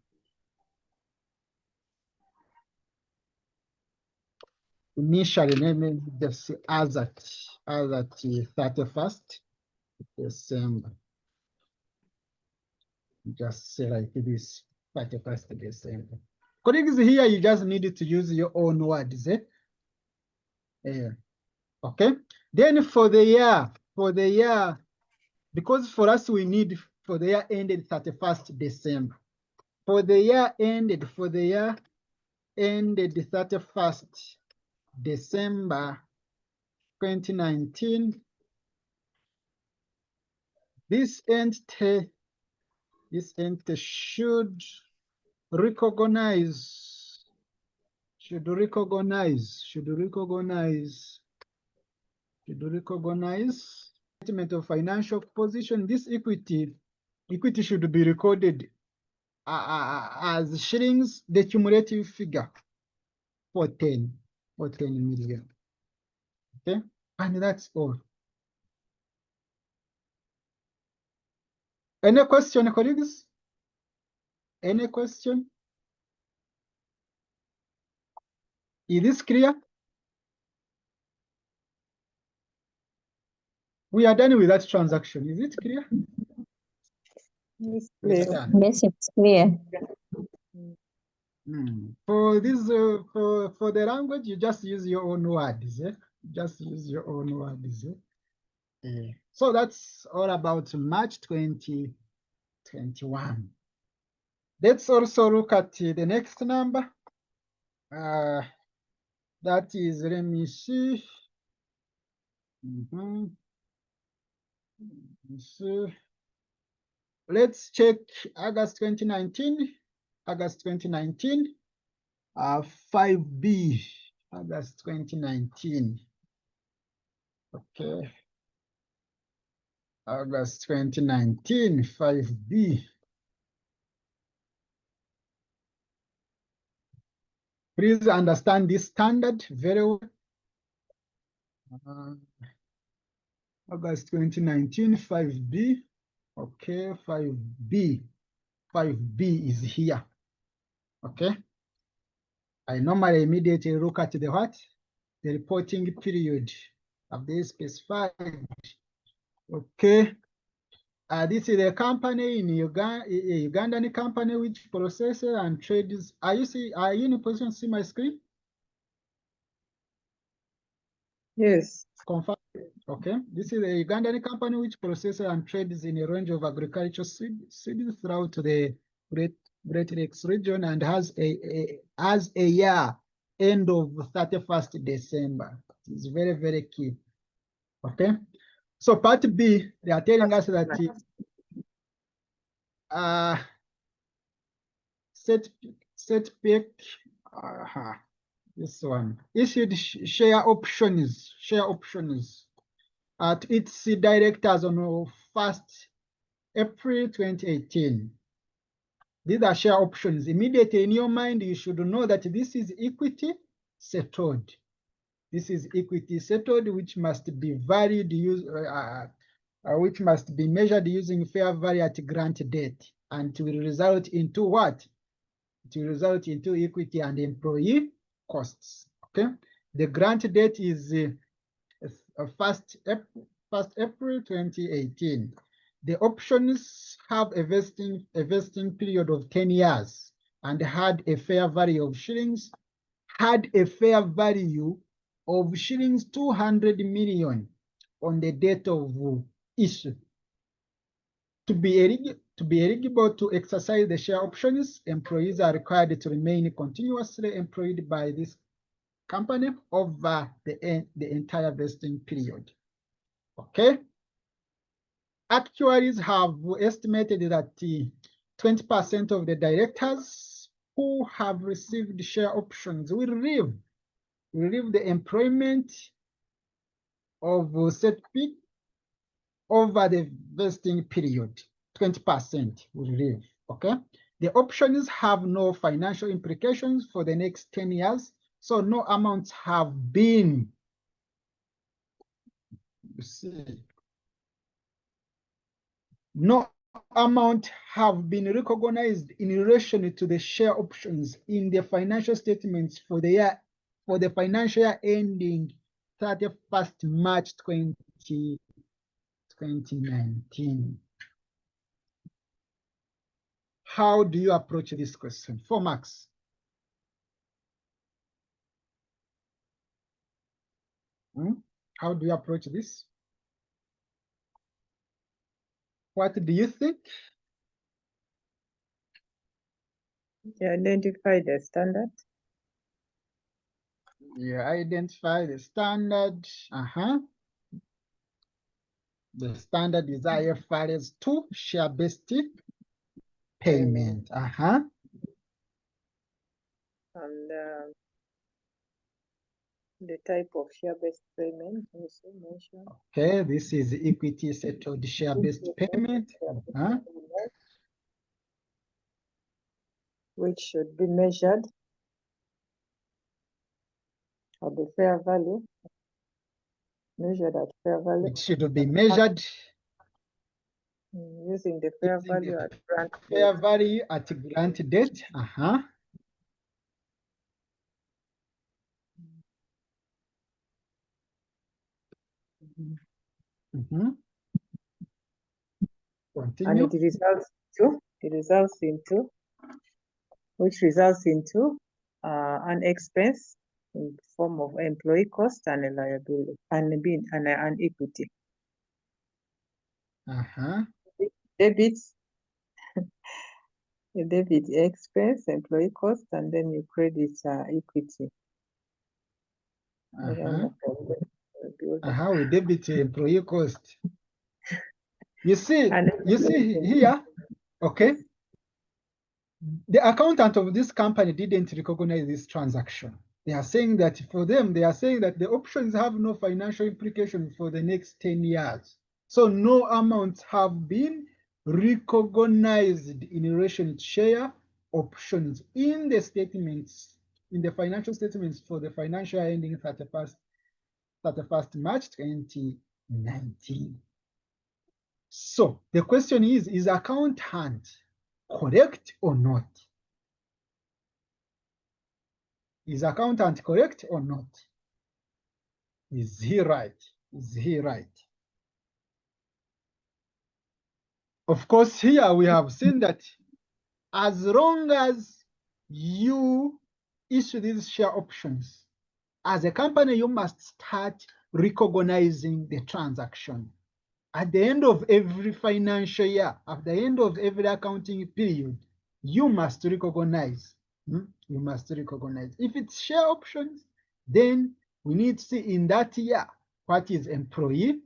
Initially, let me just say as at 31st December. Just say like this, 31st December. Colleagues, here you just need to use your own words. Okay. Then for the year, because for us we need for the year ended 31st December. For the year ended 31st December 2019, this entity should recognize statement of financial position. This equity should be recorded as shillings, the cumulative figure for 10 million. Okay, and that's all. Any question, colleagues? Any question? Is this clear? We are done with that transaction. Is it clear? It's We are clear. done. Yes, it's clear. For this, for the language, you just use your own words. Just use your own words. So that's all about March 2021. Let's also look at the next number. That is, let me see. Let's check August 2019. 5B. August 2019. Okay. August 2019, 5B. Please understand this standard very well. August 2019, 5B. Okay, 5B. 5B is here. Okay. I normally immediately look at the what? The reporting period of this specified. Okay. This is a company in Uganda, a Ugandan company which processes and trades. Are you in a position to see my screen? Yes. Confirm. Okay. This is a Ugandan company which processes and trades in a range of agricultural seeds throughout the Great Lakes region and has a year end of 31st December. It's very, very key. Okay. So part B, they are telling us that Sept, this one issued share options to its directors on 1st April 2018. These are share options. Immediately in your mind, you should know that this is equity settled. This is equity settled, which must be valued, which must be measured using fair value at grant date, and it will result into what? It will result into equity and employee costs. Okay, the grant date is 1st April 2018. The options have a vesting period of 10 years and had a fair value of shillings, 200 million on the date of issue. To be eligible to exercise the share options, employees are required to remain continuously employed by this company over the entire vesting period. Okay. Actuaries have estimated that 20% of the directors who have received share options will leave the employment of Sept over the vesting period. 20% will leave. Okay. The options have no financial implications for the next 10 years, so no amounts have been, no amount have been recognized in relation to the share options in the financial statements for the financial year ending 31st March 2019. How do you approach this question? 4 marks. How do you approach this? What do you think? You identify the standard. You identify the standard. The standard is IFRS 2, share-based payment. And the type of share-based payment also mentioned. Okay, this is equity settled share-based payment. Which should be measured at the fair value. Measured at fair value. It should be measured using the fair value at grant date. Fair value at grant date. Continue. And it results into an expense in the form of employee cost and a liability and an equity. Debits, you debit expense, employee cost, and then you credit equity. We debit employee cost. You see here, okay, the accountant of this company didn't recognize this transaction. They are saying that for them, they are saying that the options have no financial implications for the next 10 years. So no amounts have been recognized in relation to share options in the statements, in the financial statements for the financial year ending 31st March 2019. So the question is accountant correct or not? Is accountant correct or not? Is he right? Is he right? Of course, here we have seen that as long as you issue these share options, as a company, you must start recognizing the transaction. At the end of every financial year, at the end of every accounting period, you must recognize. You must recognize. If it's share options, then we need to see in that year what is employee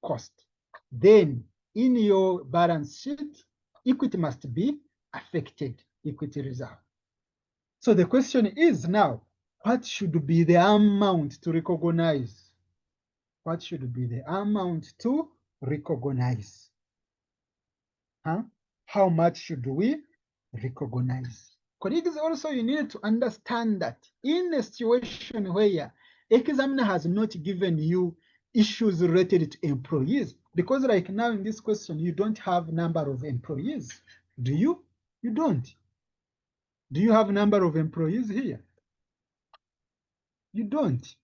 cost. Then in your balance sheet, equity must be affected, equity reserve. So the question is now, what should be the amount to recognize? What should be the amount to recognize? How much should we recognize? Colleagues, also you need to understand that in a situation where examiner has not given you issues related to employees, because like now in this question, you don't have number of employees. Do you? You don't. Do you have number of employees here? You don't.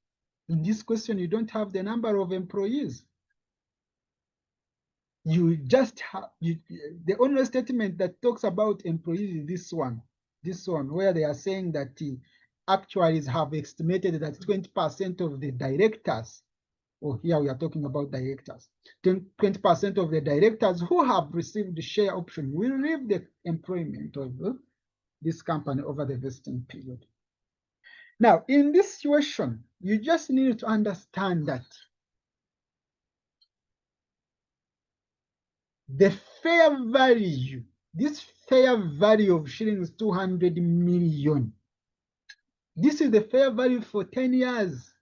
In this question, you don't have the number of employees. You just have the only statement that talks about employees is this one, where they are saying that the actuaries have estimated that 20% of the directors, or here we are talking about directors, 20% of the directors who have received the share option will leave the employment of this company over the vesting period. Now, in this situation, you just need to understand that the fair value, this fair value of shillings 200 million, this is the fair value for 10 years,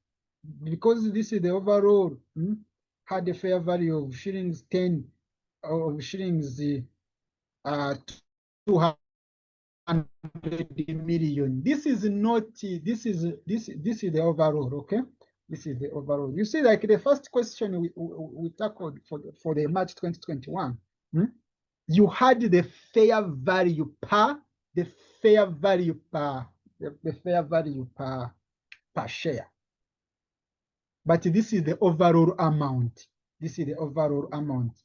because this is the overall, had a fair value of shillings 10, of shillings 200 million. This is not, this is the overall, okay? This is the overall. You see, like the first question we tackled for the March 2021, you had the fair value per, the fair value per share. But this is the overall amount. This is the overall amount.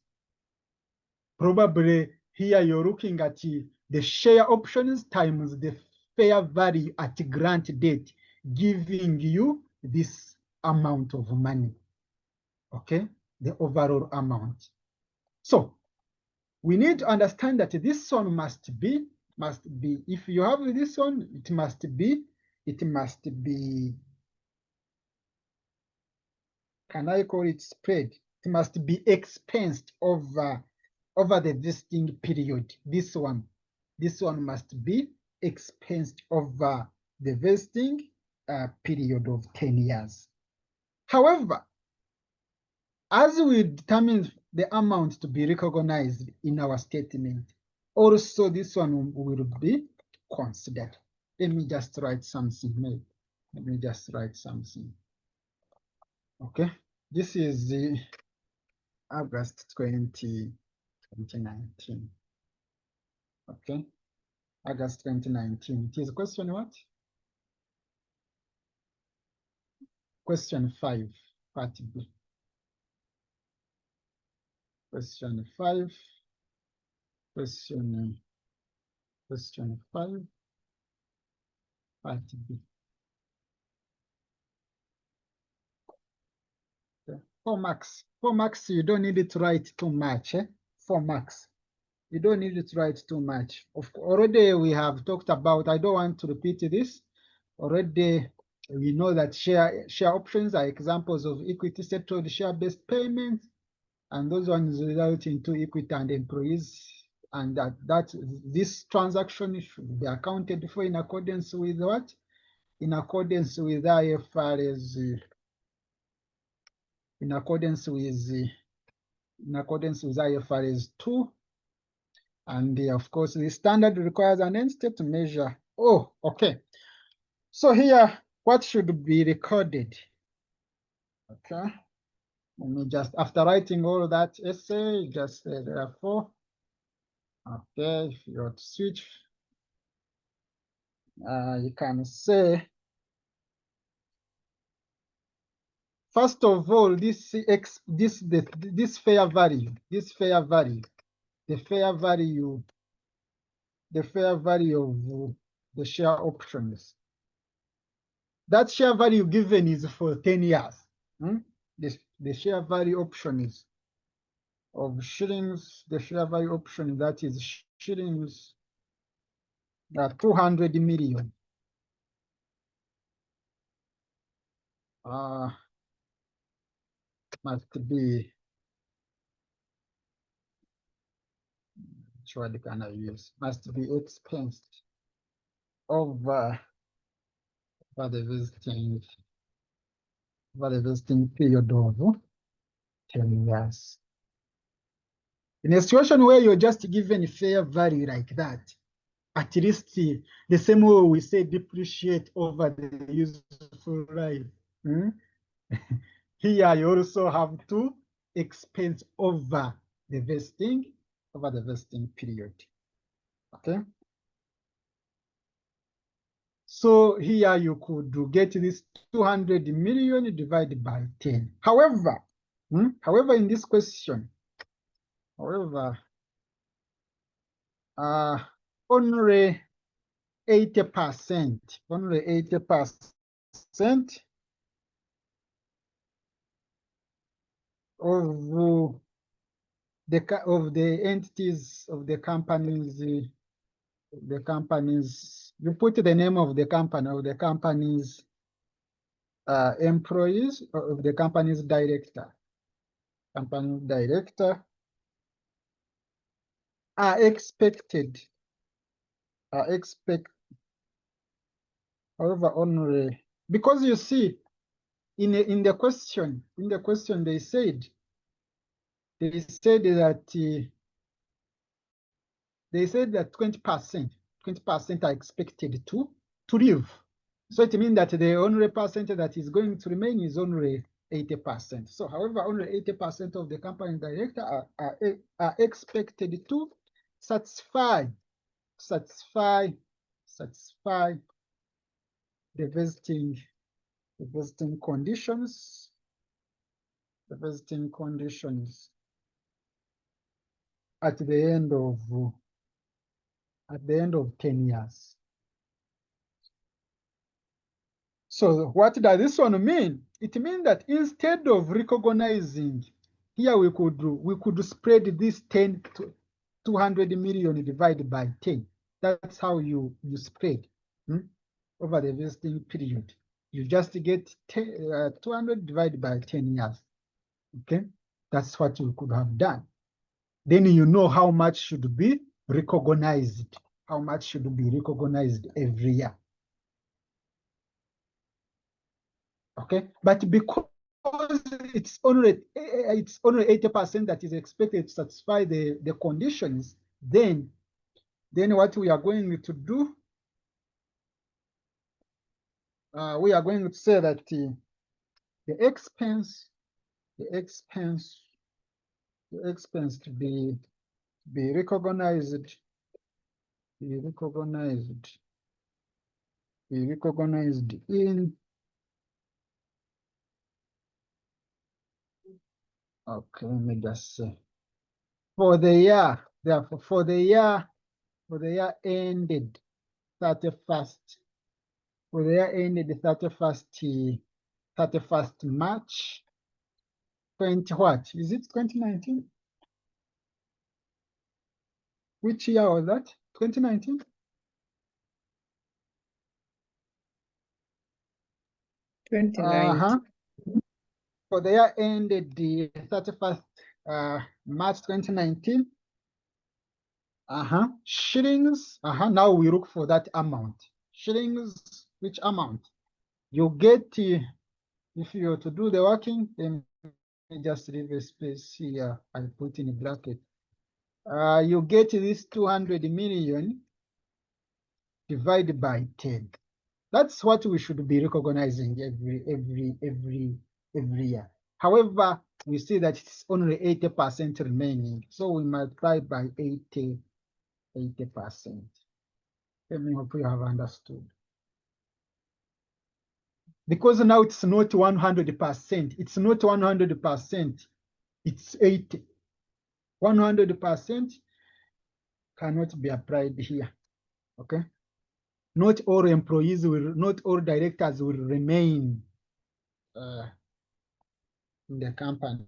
Probably here you're looking at the share options times the fair value at grant date, giving you this amount of money, okay? The overall amount. So we need to understand that this one must be, if you have this one, it must be, can I call it spread? It must be expensed over the vesting period. This one must be expensed over the vesting period of 10 years. However, as we determine the amount to be recognized in our statement, also this one will be considered. Let me just write something. Let me just write something. Okay, this is the August 2019. Okay, August 2019. It is question what? Question 5, part B. Question 5. Question 5, part B. Okay. 4 marks. 4 marks, you don't need to write too much. 4 marks. You don't need to write too much. Already we have talked about, I don't want to repeat this. Already we know that share options are examples of equity settled share-based payments, and those ones result into equity and employees, and that this transaction should be accounted for in accordance with what? In accordance with IFRS, in accordance with IFRS 2. And of course, the standard requires an entity to measure. Oh, okay. So here, what should be recorded? Okay. Let me just, after writing all that essay, just therefore, Okay, if you want to switch, you can say, first of all, this fair value, the fair value of the share options. That share value given is for 10 years. The share value option is of shillings, the share value option that is shillings 200 million. Must be, which word can I use? Must be expensed over the vesting period of 10 years. In a situation where you're just given a fair value like that, at least the same way we say depreciate over the useful life. Here you also have to expense over the vesting period. Okay. So here you could get this 200 million divided by 10. However, in this question, only 80%, of the entities of the companies, you put the name of the company, of the company's employees, or of the company's director. Company director are expected, however, only, because you see, in the question, they said that 20% are expected to leave. So it means that the only percent that is going to remain is only 80%. So however, only 80% of the company director are expected to satisfy the vesting conditions, at the end of 10 years. So what does this one mean? It means that instead of recognizing, here we could spread this 200 million divided by 10. That's how you spread over the vesting period. You just get 200 divided by 10 years. Okay, that's what you could have done. Then you know how much should be recognized, every year. Okay, but because it's only 80% that is expected to satisfy the conditions, then what we are going to do, we are going to say that the expense to be recognized in, okay, let me just say, for the year, therefore, for the year ended 31st, for the year ended 31st March 20, what is it, 2019? Which year was that? 2019? 2019. For the year ended the 31st March 2019. Shillings. Now we look for that amount. Shillings, which amount? You get, if you were to do the working, then just leave a space here. I put in a bracket. You get this 200 million divided by 10. That's what we should be recognizing every year. However, we see that it's only 80% remaining. So we multiply by 80 80%. Let me hope you have understood. Because now it's not 100%. It's not 100%. It's 80. 100% cannot be applied here. Okay. Not all employees will, not all directors will remain in the company.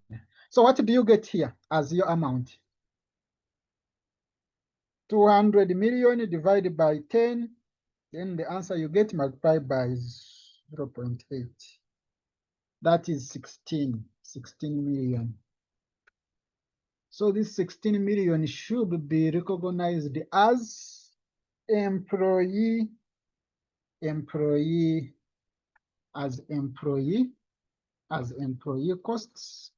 So what do you get here as your amount? 200 million divided by 10. Then the answer you get multiplied by 0.8. That is 16 million. So this 16 million should be recognized as employee costs.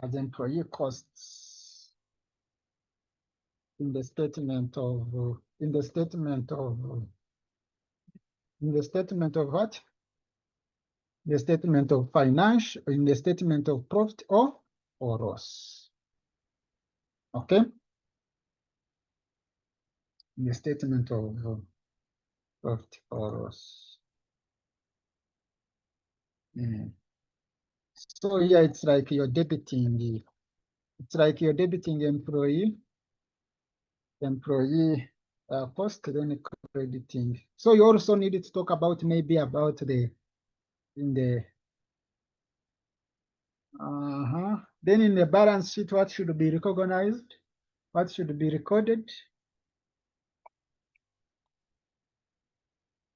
As employee costs in the statement of what? In the statement of finance, in the statement of profit or loss. Okay. In the statement of profit or loss. So yeah, it's like you're debiting employee cost, then crediting. So you also need to talk about maybe about then in the balance sheet, what should be recognized? What should be recorded?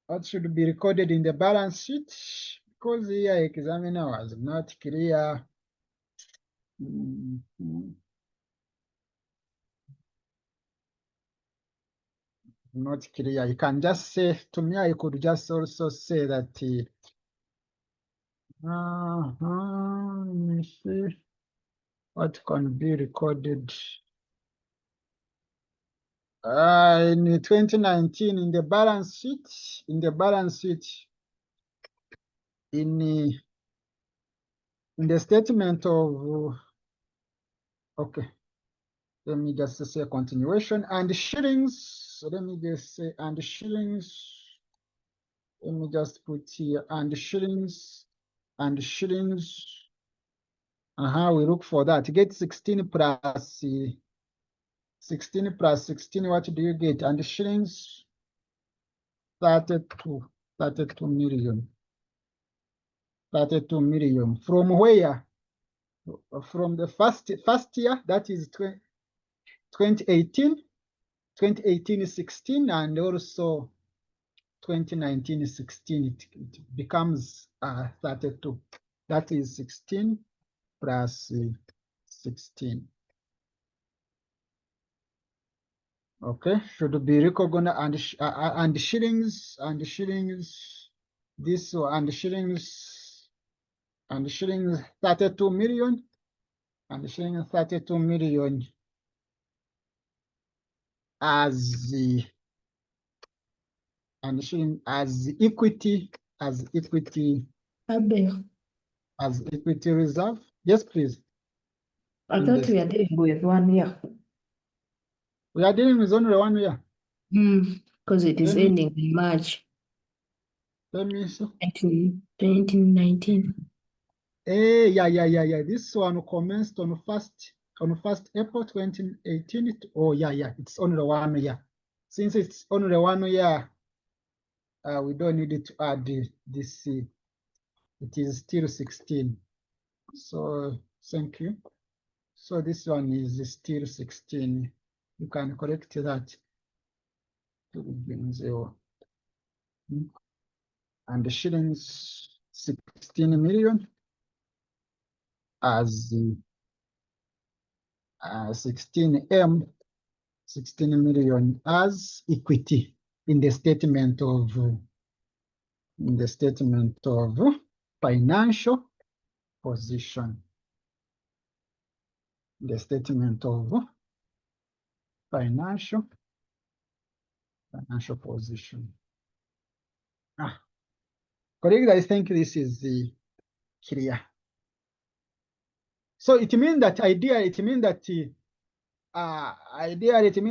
What should be recorded in the balance sheet? Because here examiner was not clear. Not clear. You can just say, to me, I could just also say that let me see what can be recorded. In 2019, in the balance sheet, in the statement of, okay, let me just say continuation and shillings. So let me just say and shillings. Let me just put here and shillings. We look for that. Get 16 plus 16 plus 16. What do you get? And shillings 32 million. 32 million. From where? From the first year, that is 2018. 2018 is 16, and also 2019 is 16. It becomes 32. That is 16 plus 16. Okay, should be recognized and shillings this and shillings 32 million and shillings 32 million as the and shilling as equity reserve. Yes, please. I thought we are dealing with 1 year. We are dealing with only 1 year. Because it is ending in March Let me see. 2019. Yeah. This one commenced on 1st April 2018. Oh, yeah. It's only 1 year. Since it's only 1 year, we don't need to add this. It is still 16. So thank you. So this one is still 16. You can correct that. And the shillings 16 million as the 16 million as equity in the statement of financial position. The statement of financial position. Colleagues, I think this is clear. So it means that ideally, it means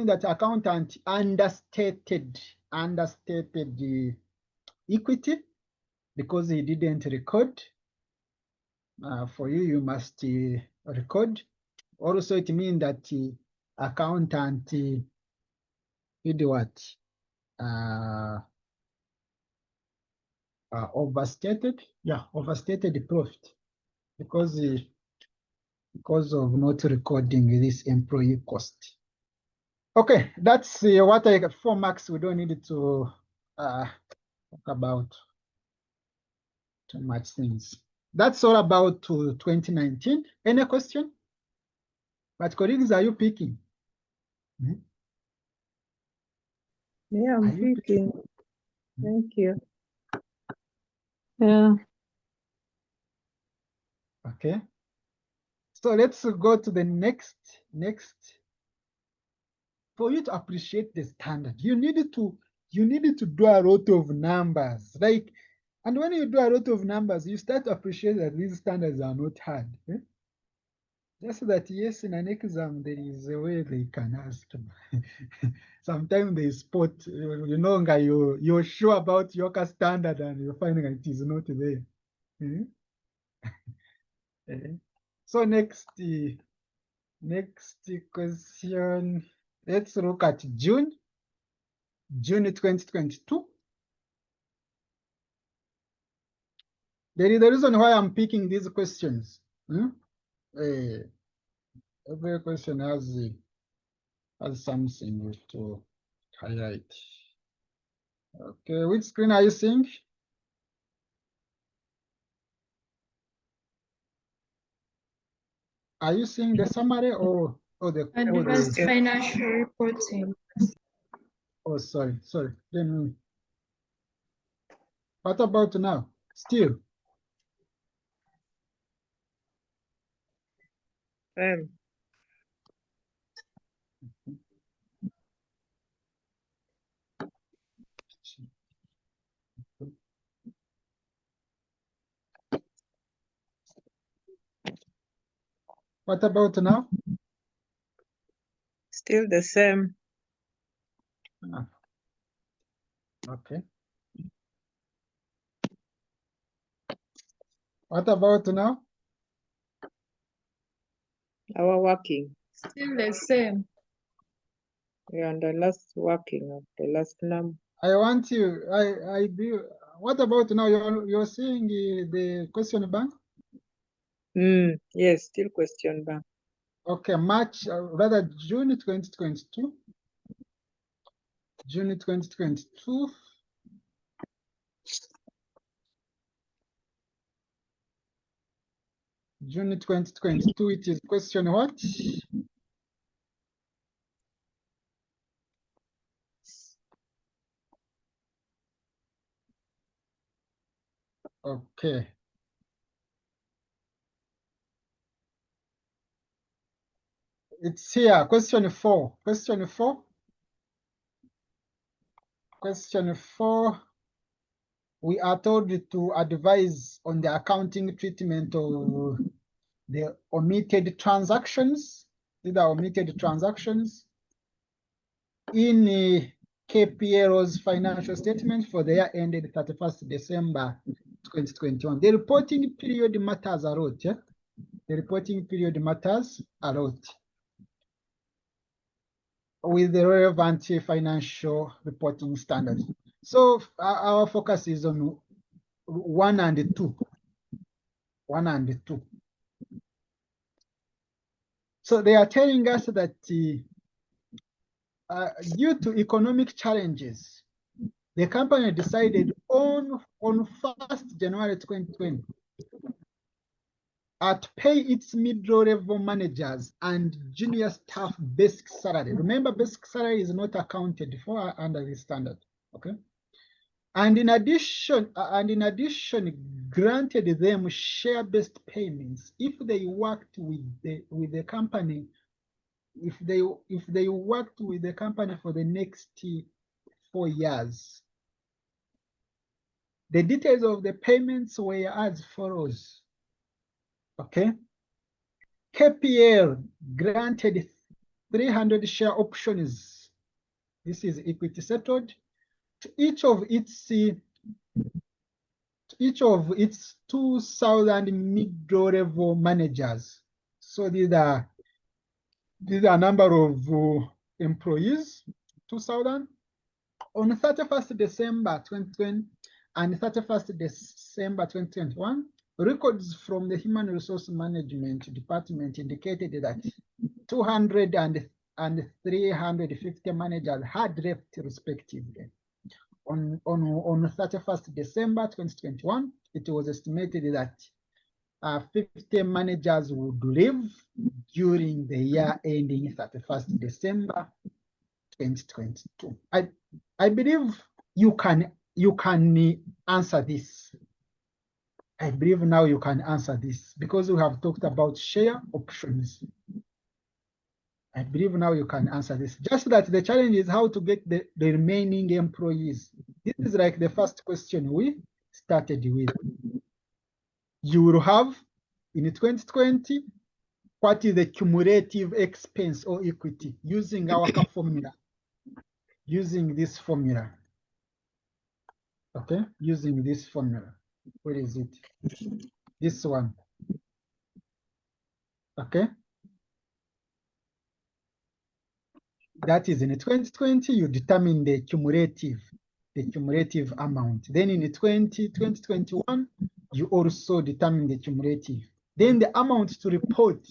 that accountant understated the equity because he didn't record. For you, you must record. Also, it means that accountant did what? Overstated. Yeah, overstated the profit because of not recording this employee cost. Okay, that's what I got. 4 marks. We don't need to talk about too much things. That's all about 2019. Any question? But colleagues, are you picking? Hmm? Yeah, Are I'm you picking. Thank you. Yeah. Okay. So let's go to the next. For you to appreciate the standard, you need to do a lot of numbers. Like, and when you do a lot of numbers, you start to appreciate that these standards are not hard. Just that, yes, in an exam, there is a way they can ask. Sometimes they spot, you're sure about your standard and you're finding it is not there. So next question, let's look at June 2022. There is a reason why I'm picking these questions. Every question has something to highlight. Okay, which screen are you seeing? Are you seeing the summary or the Advanced financial reporting. oh, sorry. Then what about now? Still. What about now? Still the same. Okay. What about now? Our working. Still the same. We are on the last working of the last number. I want you. I do. What about now? You're seeing the question bank? Yes, still question bank. Okay, March, rather June 2022. June 2022. June 2022, it is question what? Okay. It's here, question 4. Question 4. Question 4. We are told to advise on the accounting treatment of the omitted transactions. These are omitted transactions in KPL's financial statement for the year ended 31st December 2021. The reporting period matters a lot. Yeah? The reporting period matters a lot with the relevant financial reporting standards. So our focus is on 1 and 2. 1 and 2. So they are telling us that due to economic challenges, the company decided on 1st January 2020 to pay its middle-level managers and junior staff basic salary. Remember, basic salary is not accounted for under this standard. Okay. And in addition, granted them share-based payments if they worked with the company. If they worked with the company for the next 4 years. The details of the payments were as follows. Okay. KPL granted 300 share options. This is equity settled to each of its 2,000 middle level managers. So these are a number of employees, 2,000. On 31st December 2020 and 31st December 2021, records from the Human Resource Management Department indicated that 200 and 350 managers had left respectively. On 31st December 2021, it was estimated that 50 managers would leave during the year ending 31st December 2022. I believe you can answer this. I believe now you can answer this because we have talked about share options. I believe now you can answer this. Just that the challenge is how to get the remaining employees. This is like the first question we started with. You will have in 2020, what is the cumulative expense or equity using our formula? Using this formula. Okay, using this formula. Where is it? This one. Okay. That is in 2020, you determine the cumulative amount. Then in 2021, you also determine the cumulative. Then the amount to report,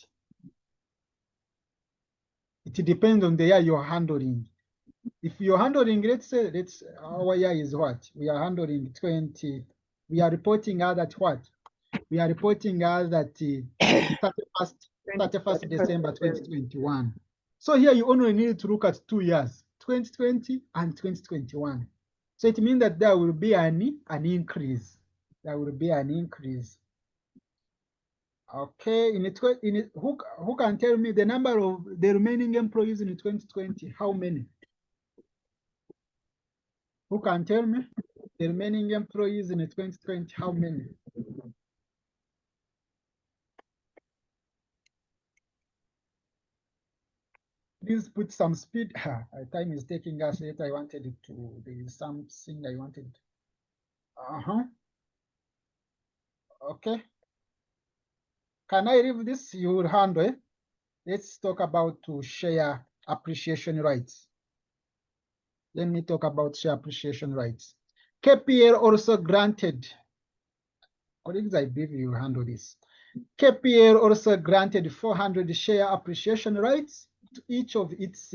it depends on the year you're handling. If you're handling, let's say, our year is what? We are handling 20. We are reporting out that what? We are reporting out that 31st December 2021. So here you only need to look at 2 years, 2020 and 2021. So it means that there will be an increase. There will be an increase. Okay, who can tell me the number of the remaining employees in 2020? How many? Who can tell me the remaining employees in 2020? How many? Please put some speed. Time is taking us later. I wanted it to, there is something I wanted. Okay. Can I leave this? You will handle it. Let's talk about to share appreciation rights. Let me talk about share appreciation rights. KPL also granted, colleagues, I believe you handle this. KPL also granted 400 share appreciation rights to each of its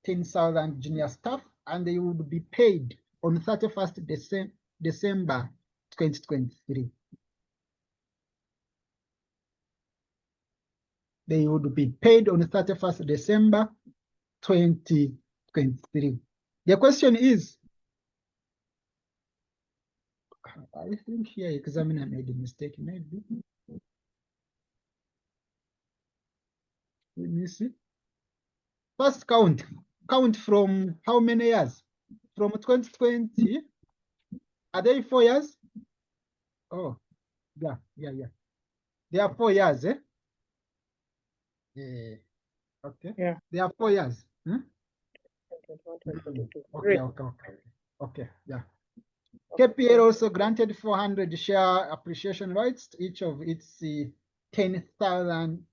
10,000 junior staff, and they would be paid on 31st December 2023. They would be paid on 31st December 2023. The question is, I think here examiner made a mistake, maybe. Let me see. First count from how many years? From 2020. Are they 4 years? Oh, yeah. They are 4 years, eh? Okay. Yeah. They are 4 years. Okay, yeah. KPL also granted 400 share appreciation rights to each of its 10,000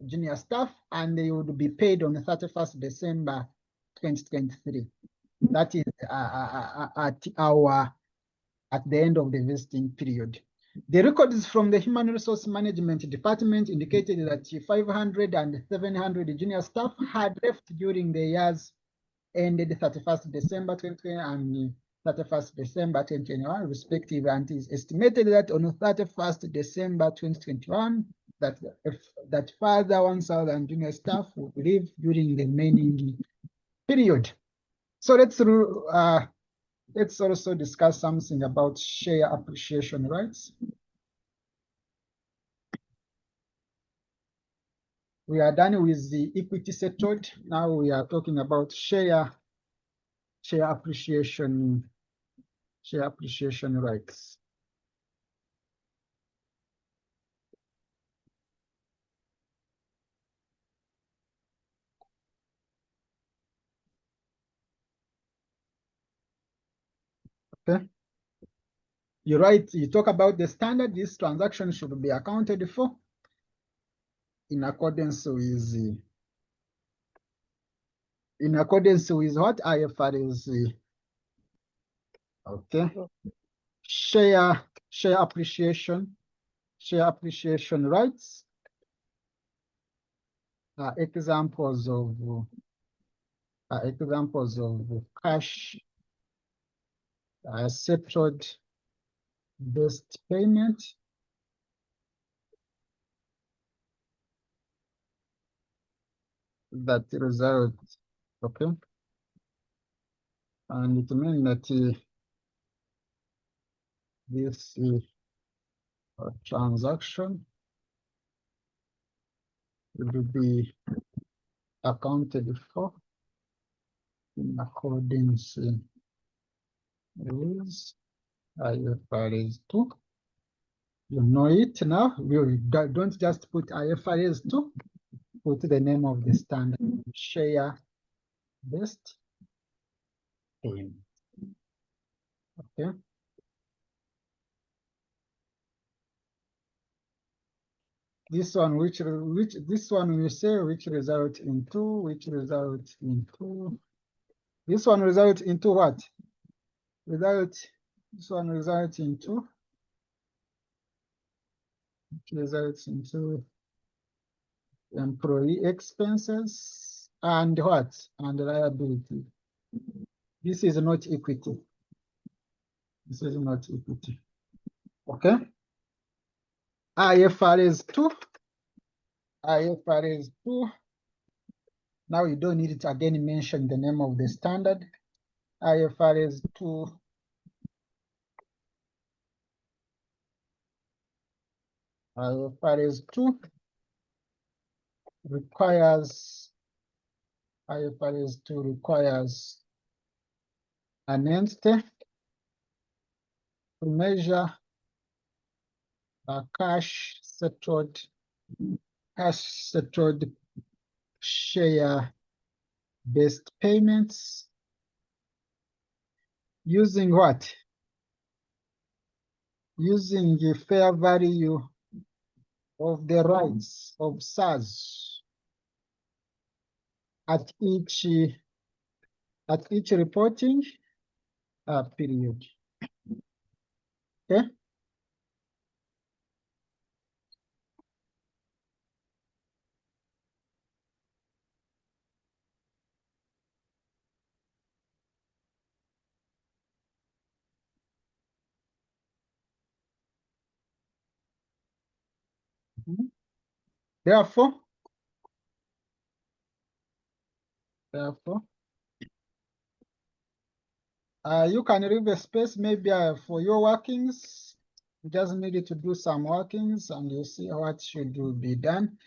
junior staff, and they would be paid on the 31st December 2023. That is at the end of the vesting period. The records from the Human Resource Management Department indicated that 500 and 700 junior staff had left during the years ended 31st December 2020 and 31st December 2021, respectively, and it is estimated that on 31st December 2021, that further 1,000 junior staff will leave during the remaining period. So let's also discuss something about share appreciation rights. We are done with the equity settled. Now we are talking about share appreciation rights. Okay. You talk about the standard, this transaction should be accounted for in accordance with what IFRS. Okay. Share appreciation rights are examples of cash settled based payment that result. Okay. And it means that this transaction will be accounted for in accordance with IFRS 2. You know it now. You don't just put IFRS 2, put the name of the standard, share based payment. Okay. This one, this one we say which result into, this one result into what? This one results into, employee expenses and what? And liability. This is not equity. This is not equity. Okay. IFRS 2. IFRS 2. Now you don't need to again mention the name of the standard. IFRS 2. IFRS 2 requires an entity to measure cash settled share based payments using what? Using the fair value of the rights of SARS at each reporting period. Okay. Therefore, you can leave a space maybe for your workings. You just need to do some workings and you see what should be done.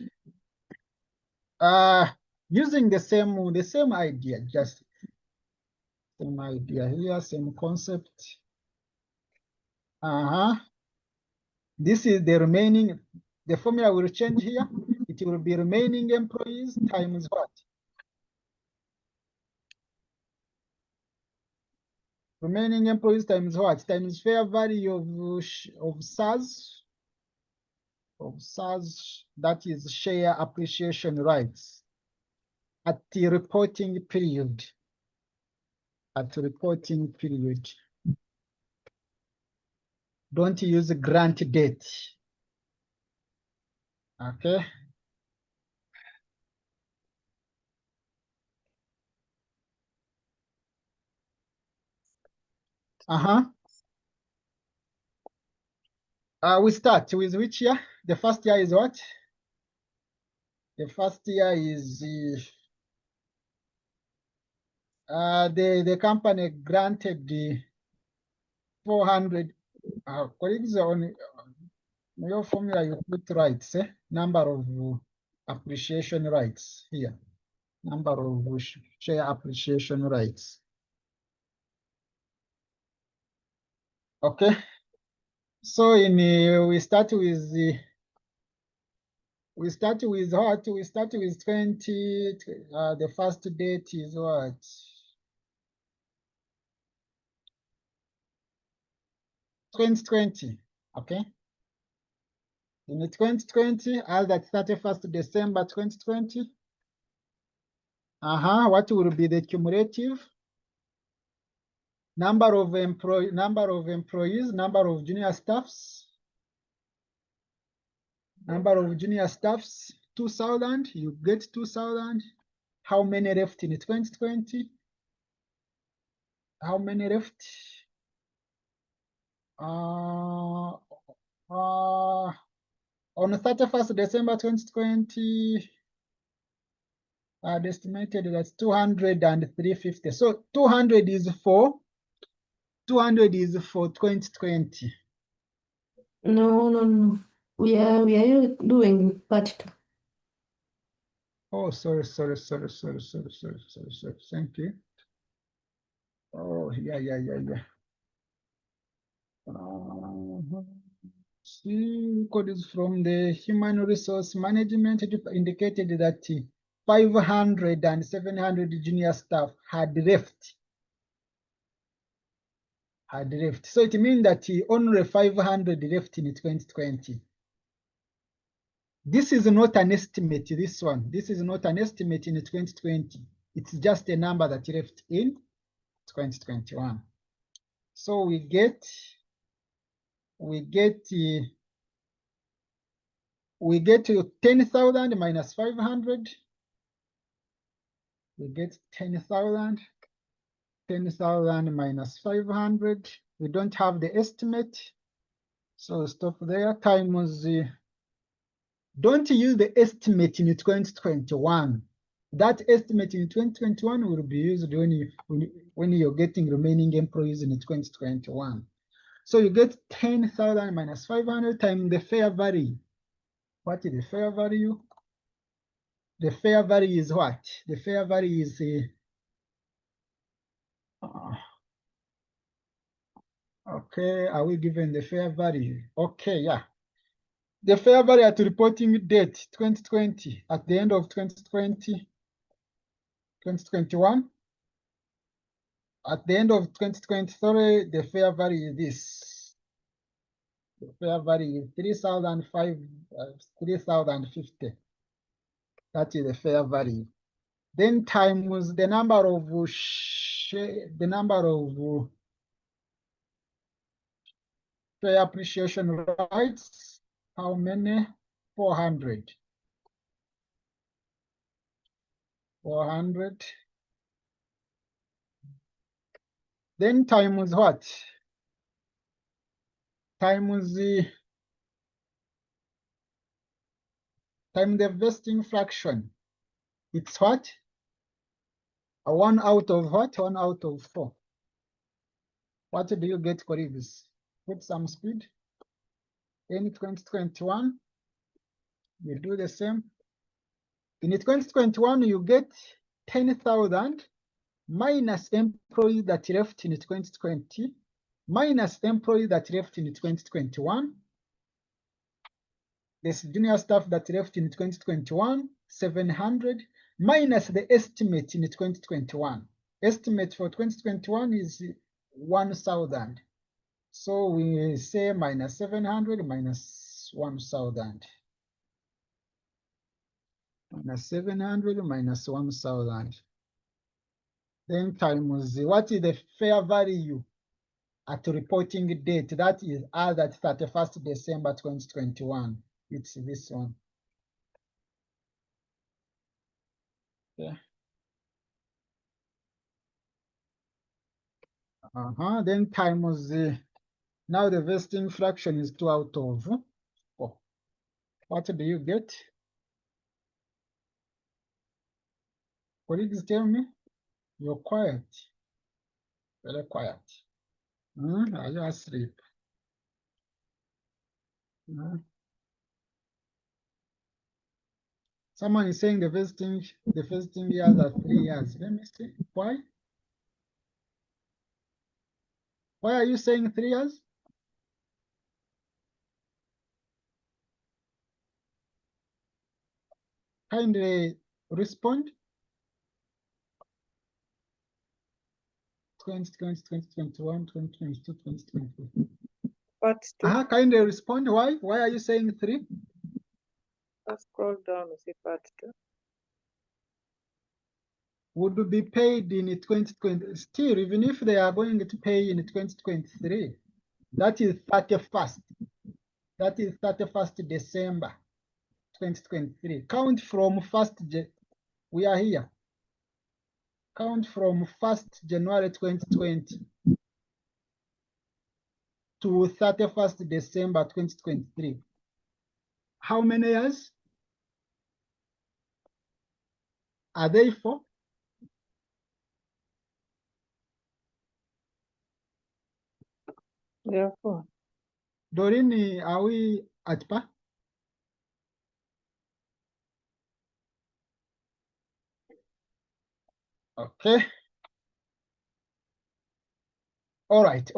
Using the same idea, just same idea here, same concept. This is the remaining, the formula will change here. It will be remaining employees times what? Remaining employees times what? Times fair value of SARS. That is share appreciation rights at the reporting period. Don't use a grant date. Okay. We start with which year? The first year is what? The first year is the company granted the 400. Colleagues, on your formula you put rights, number of appreciation rights here, number of share appreciation rights. Okay. So we start with what? We start with 20. The first date is what? 2020, okay? In the 2020, as at 31st December 2020, what will be the cumulative number of employees, number of junior staffs, number of junior staffs, 2,000, you get 2,000. How many left in 2020? How many left? On 31st December 2020, I'd estimated that's 200 and 350. So 200 is for 2020. No. We are doing part 2. Oh, sorry. Thank you. Oh, yeah. See, code is from the human resource management. It indicated that 500 and 700 junior staff had left. So it means that only 500 left in 2020. This is not an estimate, this one. This is not an estimate in 2020. It's just a number that left in 2021. So we get 10,000 minus 500. We get 10,000. 10,000 minus 500. We don't have the estimate. So stop there. Times, don't use the estimate in 2021. That estimate in 2021 will be used when you're getting remaining employees in 2021. So you get 10,000 minus 500 times the fair value. What is the fair value? The fair value is what? The fair value is okay, are we given the fair value? Okay, yeah. The fair value at reporting date 2020, at the end of 2020, 2021. At the end of 2020, sorry, the fair value is this. The fair value is 3,050. That is the fair value. Then times the number of fair appreciation rights. How many? 400. 400. Then times what? Times the vesting fraction. It's what? A 1 out of what? 1 out of 4. What do you get, colleagues? Put some speed. In 2021, you do the same. In 2021, you get 10,000 minus employees that left in 2020, minus employees that left in 2021. There's junior staff that left in 2021, 700, minus the estimate in 2021. Estimate for 2021 is 1,000. So we say minus 700 minus 1,000. Minus 700 minus 1,000. Then times what is the fair value at reporting date? That is as at 31st December 2021. It's this one. Okay. Then times now the vesting fraction is 2 out of 4. What do you get? Colleagues, tell me. You're quiet. Very quiet. Are you asleep? Someone is saying the vesting years are 3 years. Let me see. Why? Why are you saying 3 years? Kindly respond. 2020, 2021, 2022, 2023. part 2. Kindly respond. Why? Why are you saying 3? Let's scroll down to see part 2. Would be paid in 2020. Still, even if they are going to pay in 2023, that is 31st. That is 31st December 2023. Count from 1st. We are here. Count from 1st January 2020 to 31st December 2023. How many years? Are they 4? Therefore, Doreen, are we at par? Okay. All right.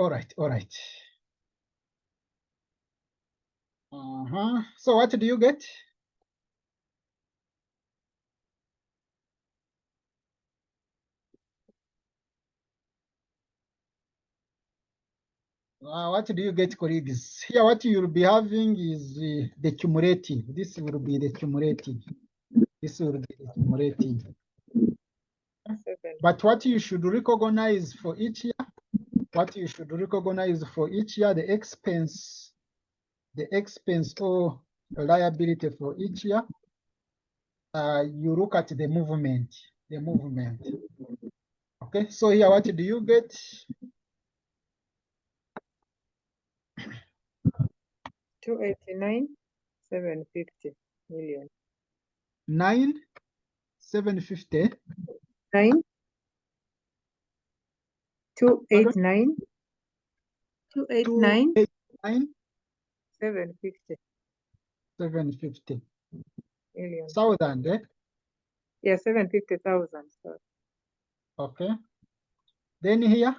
So what do you get? What do you get, colleagues? Here, what you'll be having is the cumulative. This will be the cumulative. This will be the cumulative. But what you should recognize for each year, the expense or liability for each year, you look at the movement. Okay, so here, what do you get? 289,750 million. 9,750. 289. 750 million. thousand, eh? Yeah, 750,000. Sorry. Okay. Then here,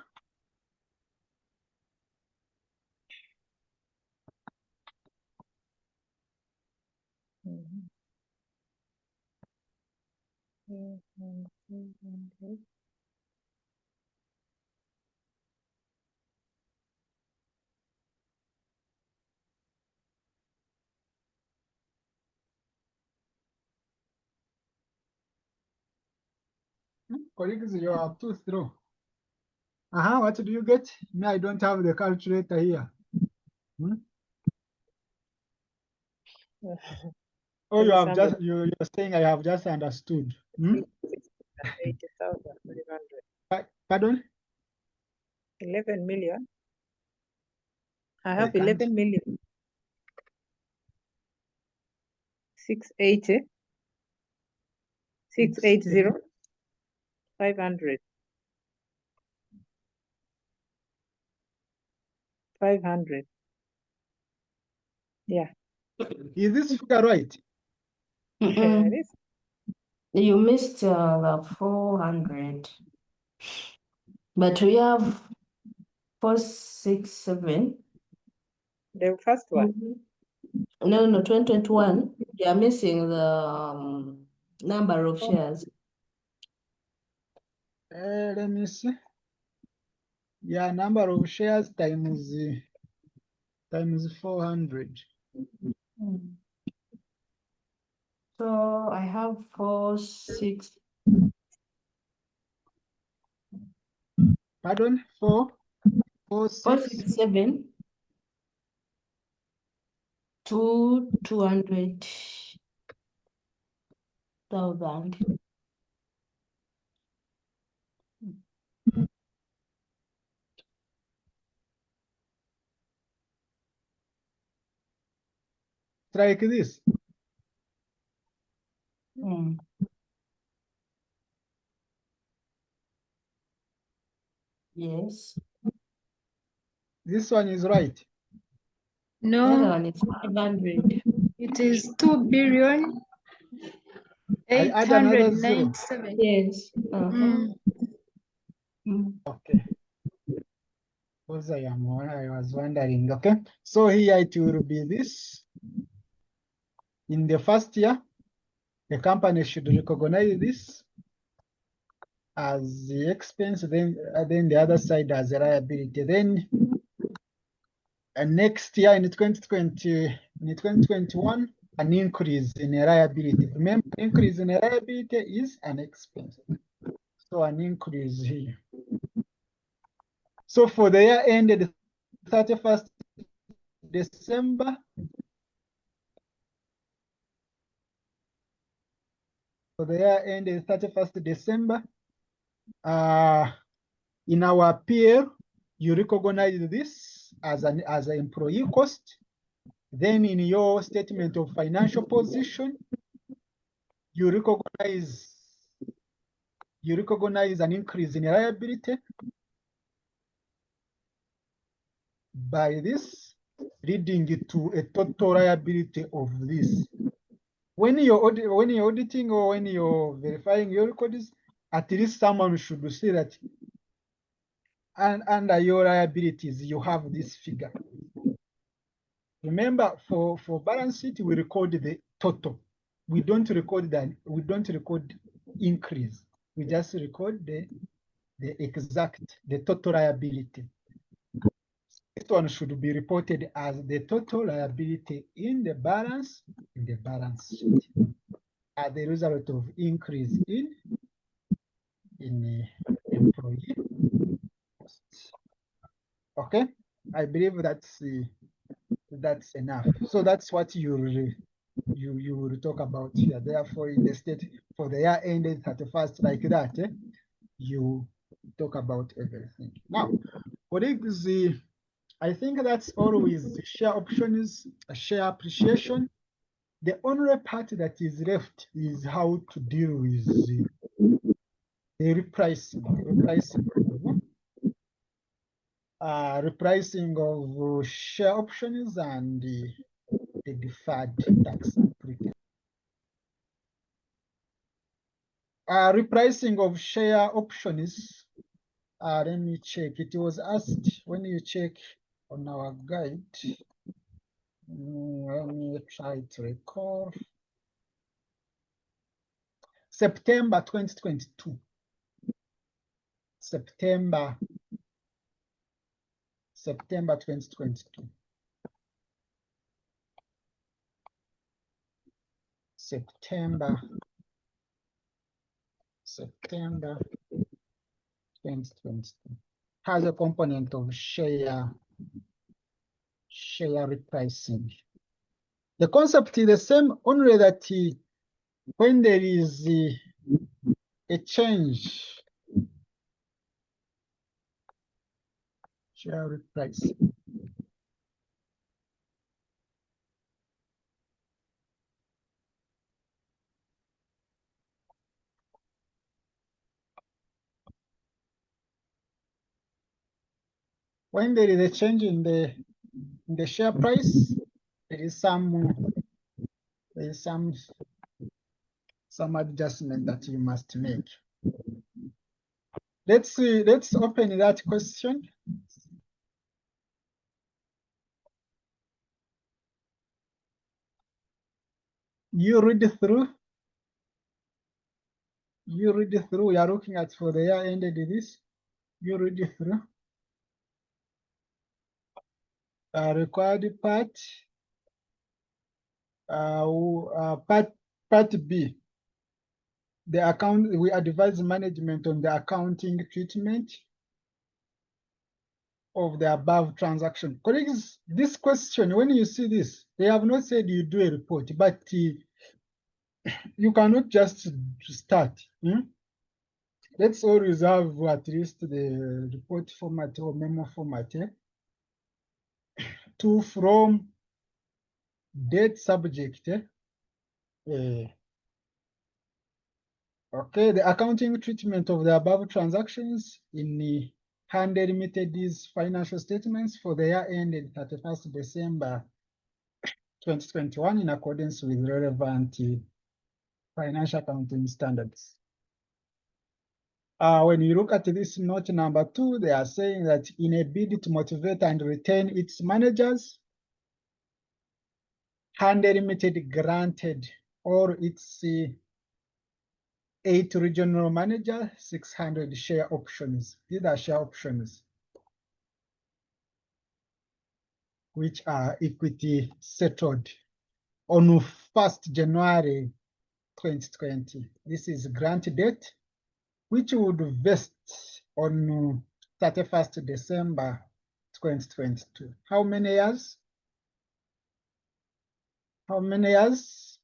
colleagues, you are too slow. What do you get? Me, I don't have the calculator here. Oh, you have just you're saying I have just understood. 80,300. Pardon? 11 million. I I have can't. 11 million. 680. 680. 500. 500. Yeah. Is this figure right? Mm-mm. It is. You missed the 400. But we have 467. The first one. No, 2021. You are missing the number of shares. Let me see. Yeah, number of shares times 400. So I have 46. Pardon? 467 to 200,000. Like this. Yes. This one is right. The other No, one is 500. it is 2 billion I add another zero. 897. Yes. Okay. Because I was wondering. Okay. So here it will be this. In the first year, the company should recognize this as the expense, then the other side as a liability. Then And next year in 2021, an increase in liability. Remember, increase in liability is an expense. So an increase here. So for the year ended 31st December, for the year ended 31st December, in our PL, you recognize this as an employee cost. Then in your statement of financial position, you recognize an increase in liability by this, leading to a total liability of this. When you're auditing or when you're verifying your records, at least someone should say that, and under your liabilities you have this figure. Remember, for balance sheet we record the total. We don't record that. We don't record increase. We just record the total liability. This one should be reported as the total liability in the balance sheet as the result of increase in employee costs. Okay, I believe that's enough. So that's what you will talk about here. Therefore, in the state for the year ended 31st like that, you talk about everything. Now, colleagues, I think that's always the share options, share appreciation. The only part that is left is how to deal with the repricing of share options and the deferred tax application. Repricing of share options. Let me check. It was asked when you check on our guide. Let me try to recall. September 2022. September 2022. September 2022 has a component of share repricing. The concept is the same, only that when there is a change, share repricing. When there is a change in the share price, there is some adjustment that you must make. Let's open that question. You read through. We are looking at for the year ended this. You read through. Required part. Part B. The account, we advise management on the accounting treatment of the above transaction. Colleagues, this question, when you see this, they have not said you do a report, but you cannot just start. Let's always have at least the report format or memo format. To, from, date, subject. Okay, the accounting treatment of the above transactions in the Handel Limited's financial statements for the year ended 31st December 2021 in accordance with relevant financial accounting standards. When you look at this note number 2, they are saying that in a bid to motivate and retain its managers, Handel Limited granted all its 8 regional manager 600 share options. These are share options. which are equity settled on 1st January 2020. This is grant date, which would vest on 31st December 2022. How many years? How many years?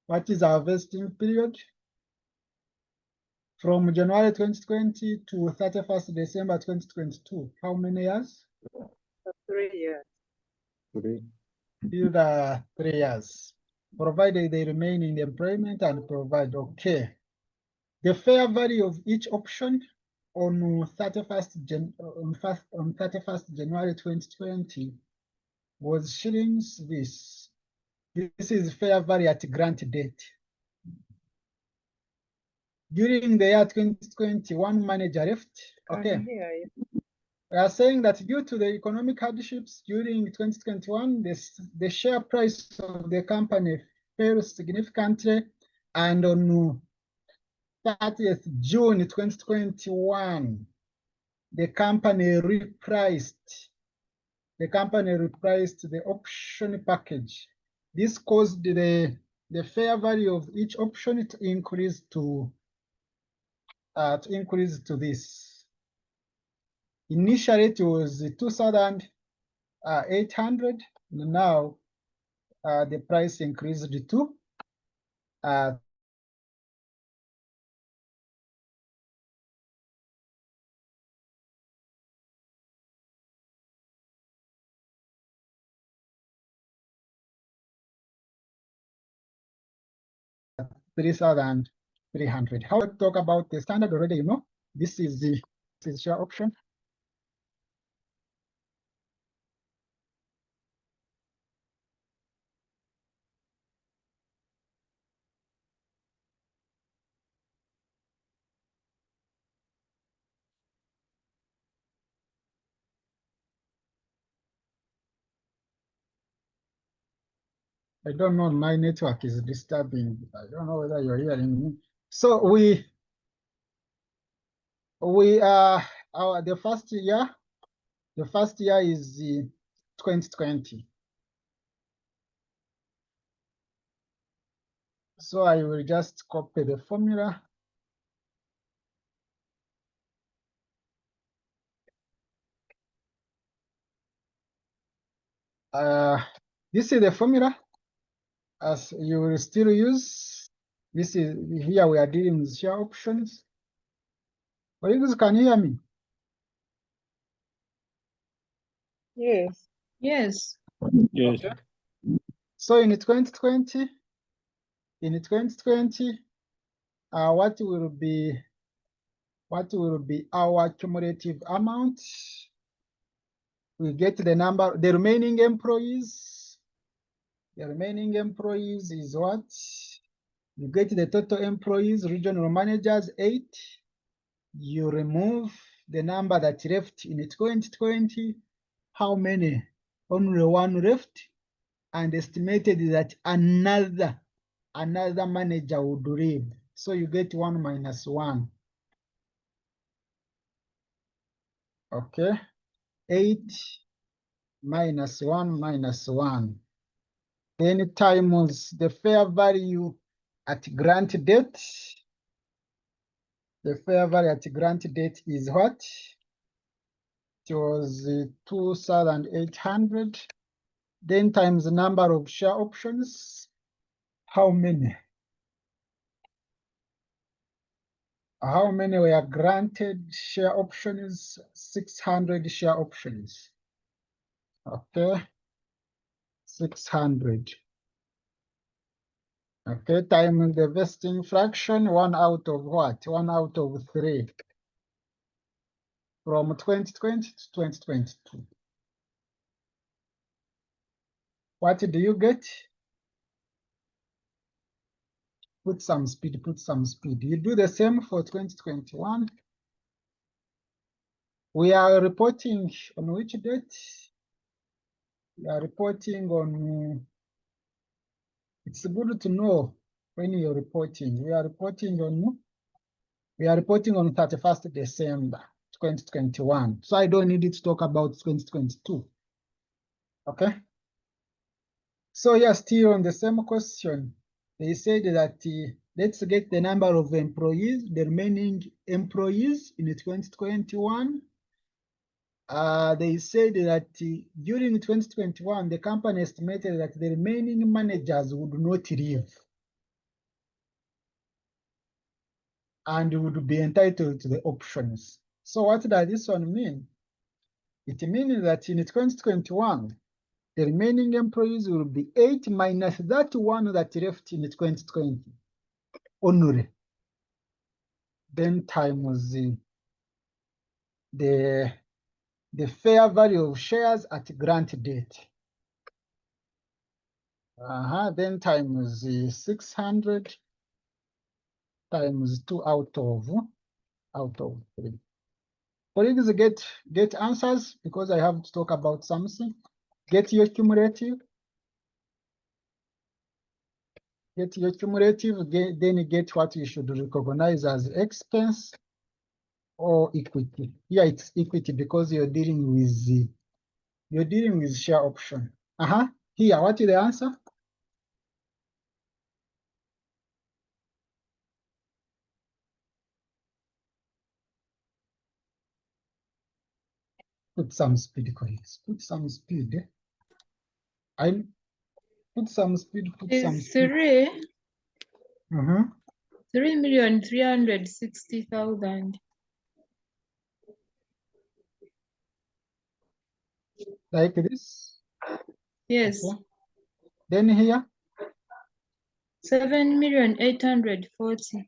What is our vesting period? From January 2020 to 31st December 2022. How many years? 3 years. These are 3 years, provided they remain in employment and provide. Okay. The fair value of each option on 31st January 2020 was shillings this. This is fair value at grant date. During the year 2020, one manager left. Okay. We are saying that due to the economic hardships during 2021, the share price of the company fell significantly, and on 30th June 2021, the company repriced the option package. This caused the fair value of each option to increase to this. Initially, it was 2,800. Now, the price increased to 3,300. How to talk about the standard already? You know, this is the share option. I don't know, my network is disturbing. I don't know whether you're hearing me. So the first year is 2020. So I will just copy the formula. This is the formula as you will still use. This is here we are dealing with share options. Colleagues, can you hear me? Yes. Yes. Yes. Okay. So in 2020, what will be our cumulative amount? We get the number, the remaining employees. The remaining employees is what? You get the total employees, regional managers, 8. You remove the number that left in 2020. How many? Only 1 left, and estimated that another manager would leave. So you get 1 minus 1. Okay. 8 minus 1 minus 1. Then times the fair value at grant date. The fair value at grant date is what? It was 2,800. Then times the number of share options. How many? How many were granted share options? 600 share options. Okay. 600. Okay, times the vesting fraction, 1 out of what? 1 out of 3. From 2020 to 2022. What do you get? Put some speed, put some speed. You do the same for 2021. We are reporting on which date? We are reporting on, it's good to know when you're reporting. We are reporting on 31st December 2021. So I don't need to talk about 2022. Okay. So yeah, still on the same question, they said that let's get the number of employees, the remaining employees in 2021. They said that during 2021, the company estimated that the remaining managers would not leave and would be entitled to the options. So what does this one mean? It means that in 2021, the remaining employees will be 8 minus that one that left in 2020 only. Then times the fair value of shares at grant date. Then times 600 times 2 out of 3. Colleagues, get answers because I have to talk about something. Get your cumulative. Get your cumulative, then get what you should recognize as expense or equity. Here it's equity because you're dealing with share option. Here, what is the answer? Put some speed, colleagues. Put some speed. I put some speed. Put some Is speed. 3,360,000. Like this. Yes. Okay. Then here. 7,840,000.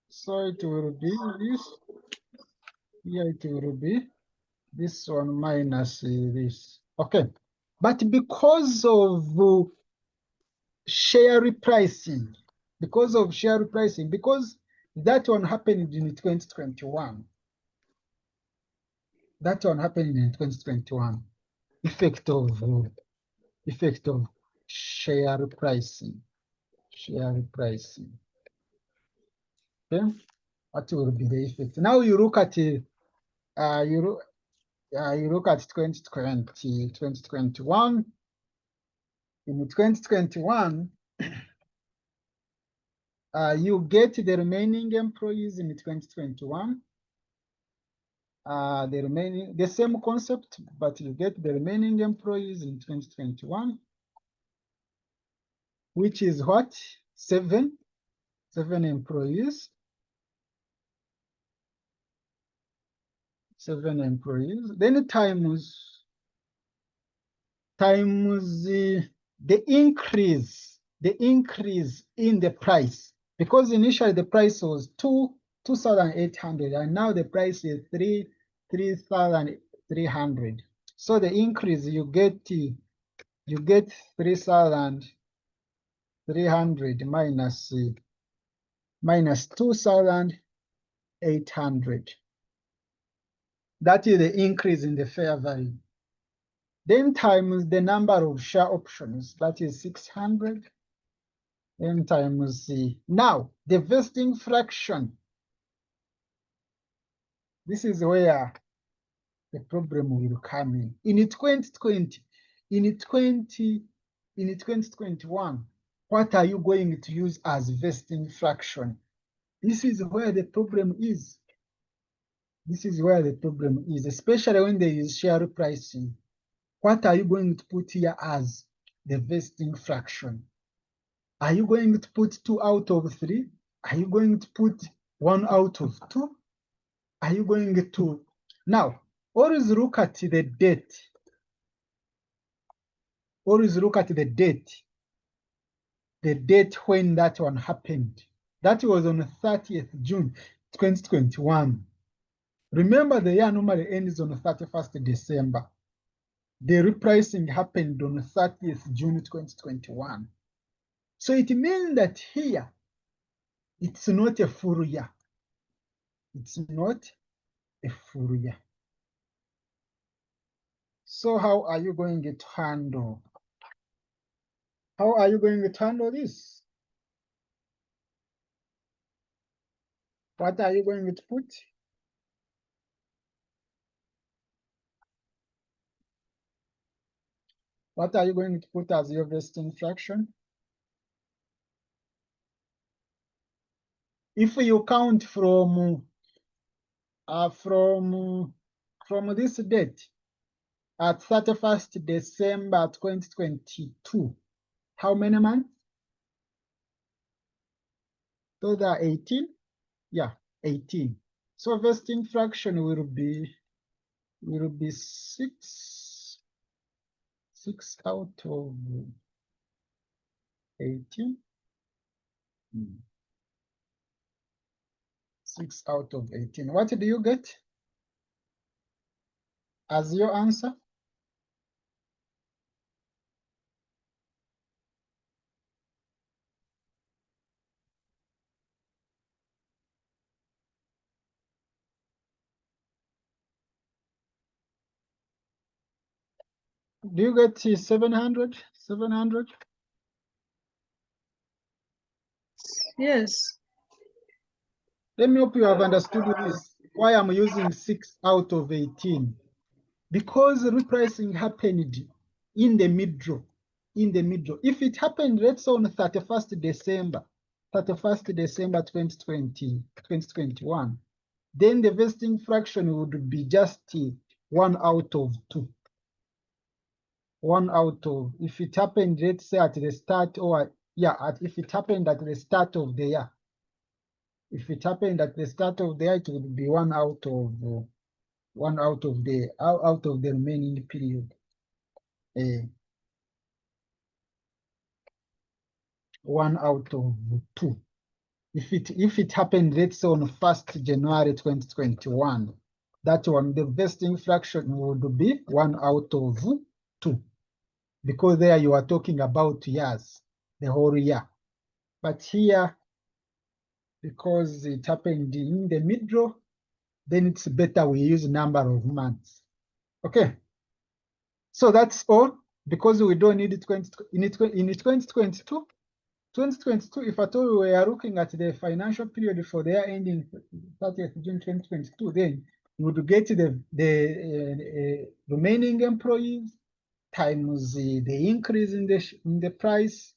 So it will be this. Here it will be this one minus this. Okay. But because of share repricing, because that one happened in 2021. That one happened in 2021. Effect of share pricing. Okay, what will be the effect? Now you look at you look at 2021. In 2021, you get the remaining employees in 2021. The same concept, but you get the remaining employees in 2021, which is what? 7 employees. 7 employees. Then times the increase in the price, because initially the price was 2,800 and now the price is 3,300. So the increase you get 3,300 minus 2,800. That is the increase in the fair value. Then times the number of share options, that is 600. Then times now the vesting fraction. This is where the problem will come in. In 2020, in 2021, what are you going to use as vesting fraction? This is where the problem is. This is where the problem is, especially when there is share pricing. What are you going to put here as the vesting fraction? Are you going to put 2 out of 3? Are you going to put 1 out of 2? Are you going to... Now, always look at the date. Always look at the date. The date when that one happened. That was on 30th June 2021. Remember, the year normally ends on 31st December. The repricing happened on 30th June 2021. So it means that here, it's not a full year. It's not a full year. So how are you going to handle? How are you going to handle this? What are you going to put? What are you going to put as your vesting fraction? If you count from this date at 31st December 2022, how many months? Those are 18. Yeah, 18. So vesting fraction will be 6 out of 18. 6 out of 18. What do you get as your answer? Do you get 700? 700? Yes. Let me hope you have understood this. Why I'm using 6 out of 18. Because repricing happened in the middle. If it happened, let's say on 31st December 2021, then the vesting fraction would be just 1 out of 2. 1 out of, if it happened, let's say at the start, or if it happened at the start of the year. If it happened at the start of the year, it would be 1 out of the remaining period. 1 out of 2. If it happened, let's say on 1st January 2021, that one, the vesting fraction would be 1 out of 2. Because there you are talking about years, the whole year. But here, because it happened in the middle, then it's better we use number of months. Okay. So that's all, because we don't need it in 2022. 2022, if at all we are looking at the financial period for the year ending 30th June 2022, then we would get the remaining employees times the increase in the price,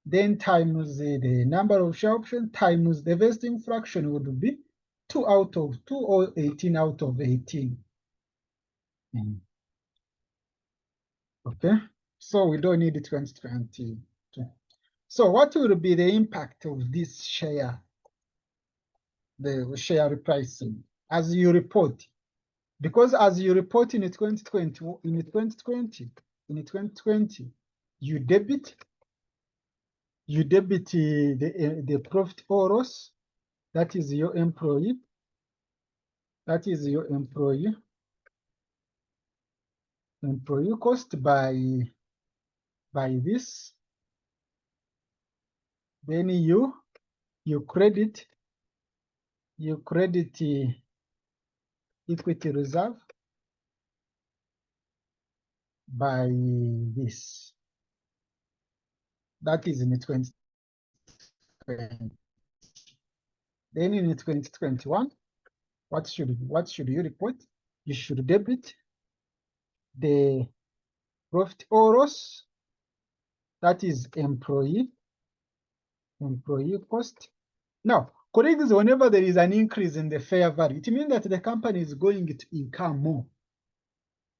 then times the number of share options, times the vesting fraction would be 2 out of 2 or 18 out of 18. Okay, so we don't need 2022. So what will be the impact of this share, the share repricing, as you report? Because as you report in 2020, you debit the profit or loss, that is your employee, employee cost by this. Then you credit equity reserve by this. That is in 2020. Then in 2021, what should you report? You should debit the profit or loss, that is employee cost. Now, colleagues, whenever there is an increase in the fair value, it means that the company is going to incur more.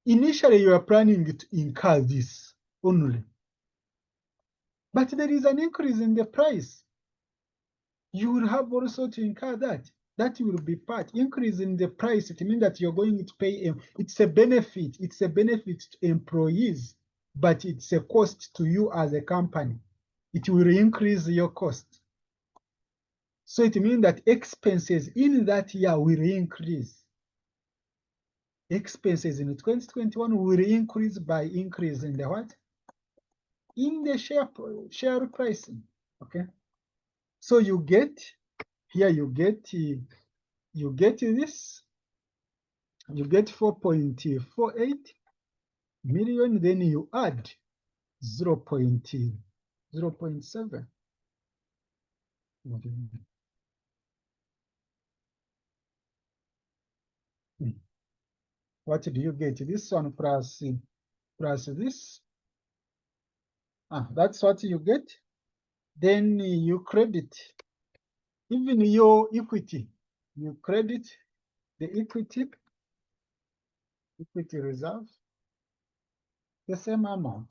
Initially, you are planning to incur this only, but there is an increase in the price. You will have also to incur that. That will be part. Increase in the price, it means that you're going to pay. It's a benefit. It's a benefit to employees, but it's a cost to you as a company. It will increase your cost. So it means that expenses in that year will increase. Expenses in 2021 will increase by increase in the what? In the share pricing. Okay. So you get here, you get this, you get 4.48 million, then you add 0.7. What do you get? This one plus plus this. That's what you get. Then you credit even your equity. You credit the equity reserve, the same amount.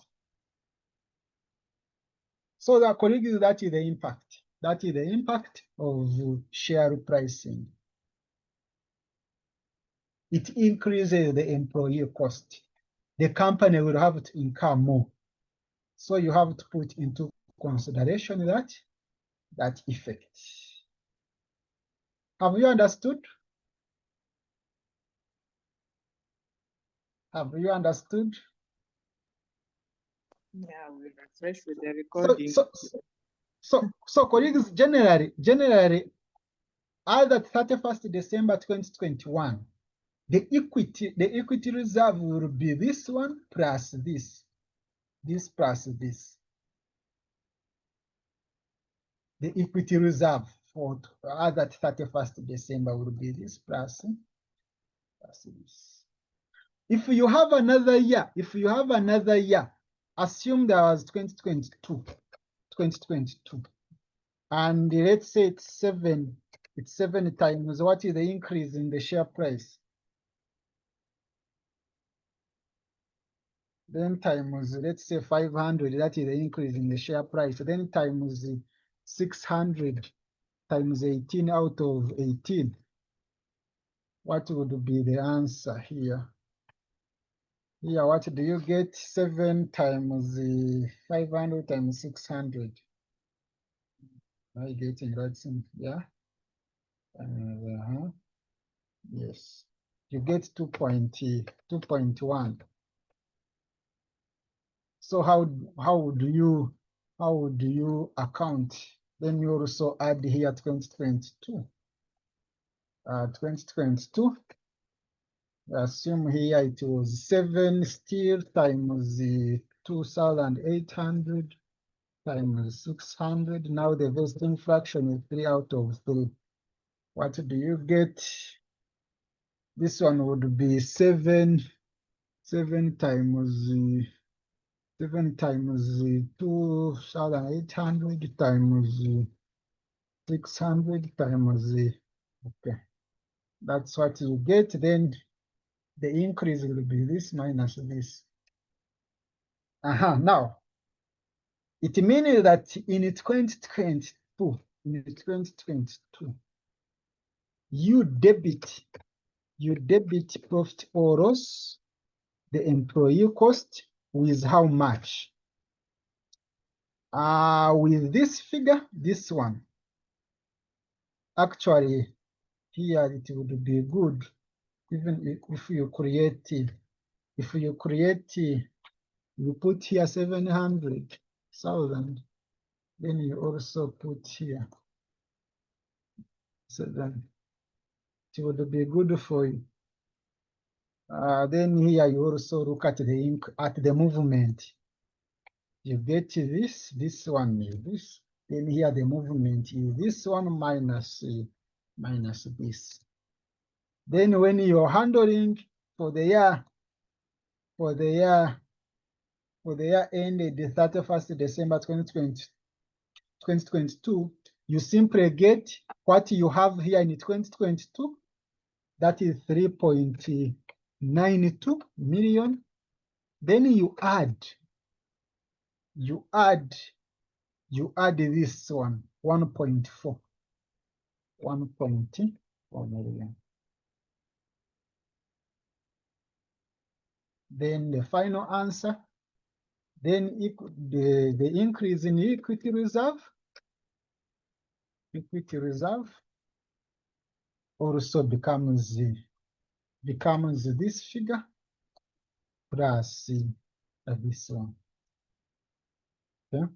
So the colleagues, that is the impact. That is the impact of share pricing. It increases the employee cost. The company will have to incur more. So you have to put into consideration that effect. Have you understood? Have you understood? Yeah, we'll refresh with the recording. So colleagues, generally, either 31st December 2021, the equity reserve will be this one plus this plus this. The equity reserve for either 31st December will be this plus this. If you have another year, assume there was 2022, and let's say it's 7 times. What is the increase in the share price? Then times, let's say 500, that is the increase in the share price. Then times 600 times 18 out of 18. What would be the answer here? Here, what do you get? 7 times 500 times 600. Am I getting right? Yeah. Yes. You get 2.1. So how do you account? Then you also add here 2022. 2022. Assume here it was 7 still times 2,800 times 600. Now the vesting fraction is 3 out of 3. What do you get? This one would be 7 times 2,800 times 600 times, okay. That's what you get. Then the increase will be this minus this. Now, it means that in 2022, you debit profit or loss, the employee cost, with how much? With this figure, this one. Actually, here it would be good, even if you create, you put here 700,000, then you also put here 7. It would be good for you. Then here you also look at the movement. You get this one is this. Then here the movement is this one minus this. Then when you're handling for the year ended the 31st December 2022, you simply get what you have here in 2022. That is 3.92 million. Then you add this one, 1.4 million. Then the final answer, then the increase in equity reserve also becomes this figure plus this one. Okay.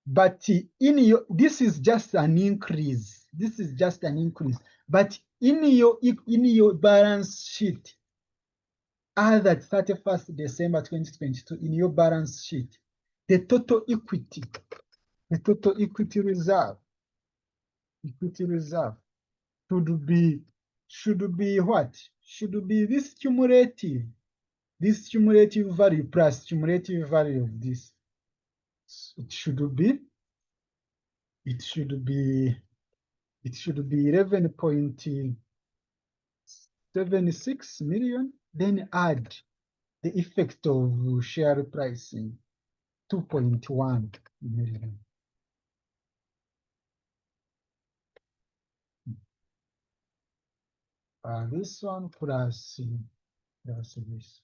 But this is just an increase. But in your balance sheet, as at 31st December 2022, in your balance sheet, the total equity reserve should be what? Should be this cumulative. this cumulative value plus cumulative value of this, it should be 11.76 million, then add the effect of share pricing, 2.1 million. This one plus this.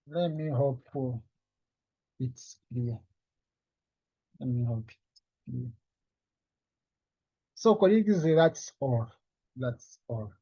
Let me hope it's clear. Let me hope it's clear. So colleagues, that's all. That's all.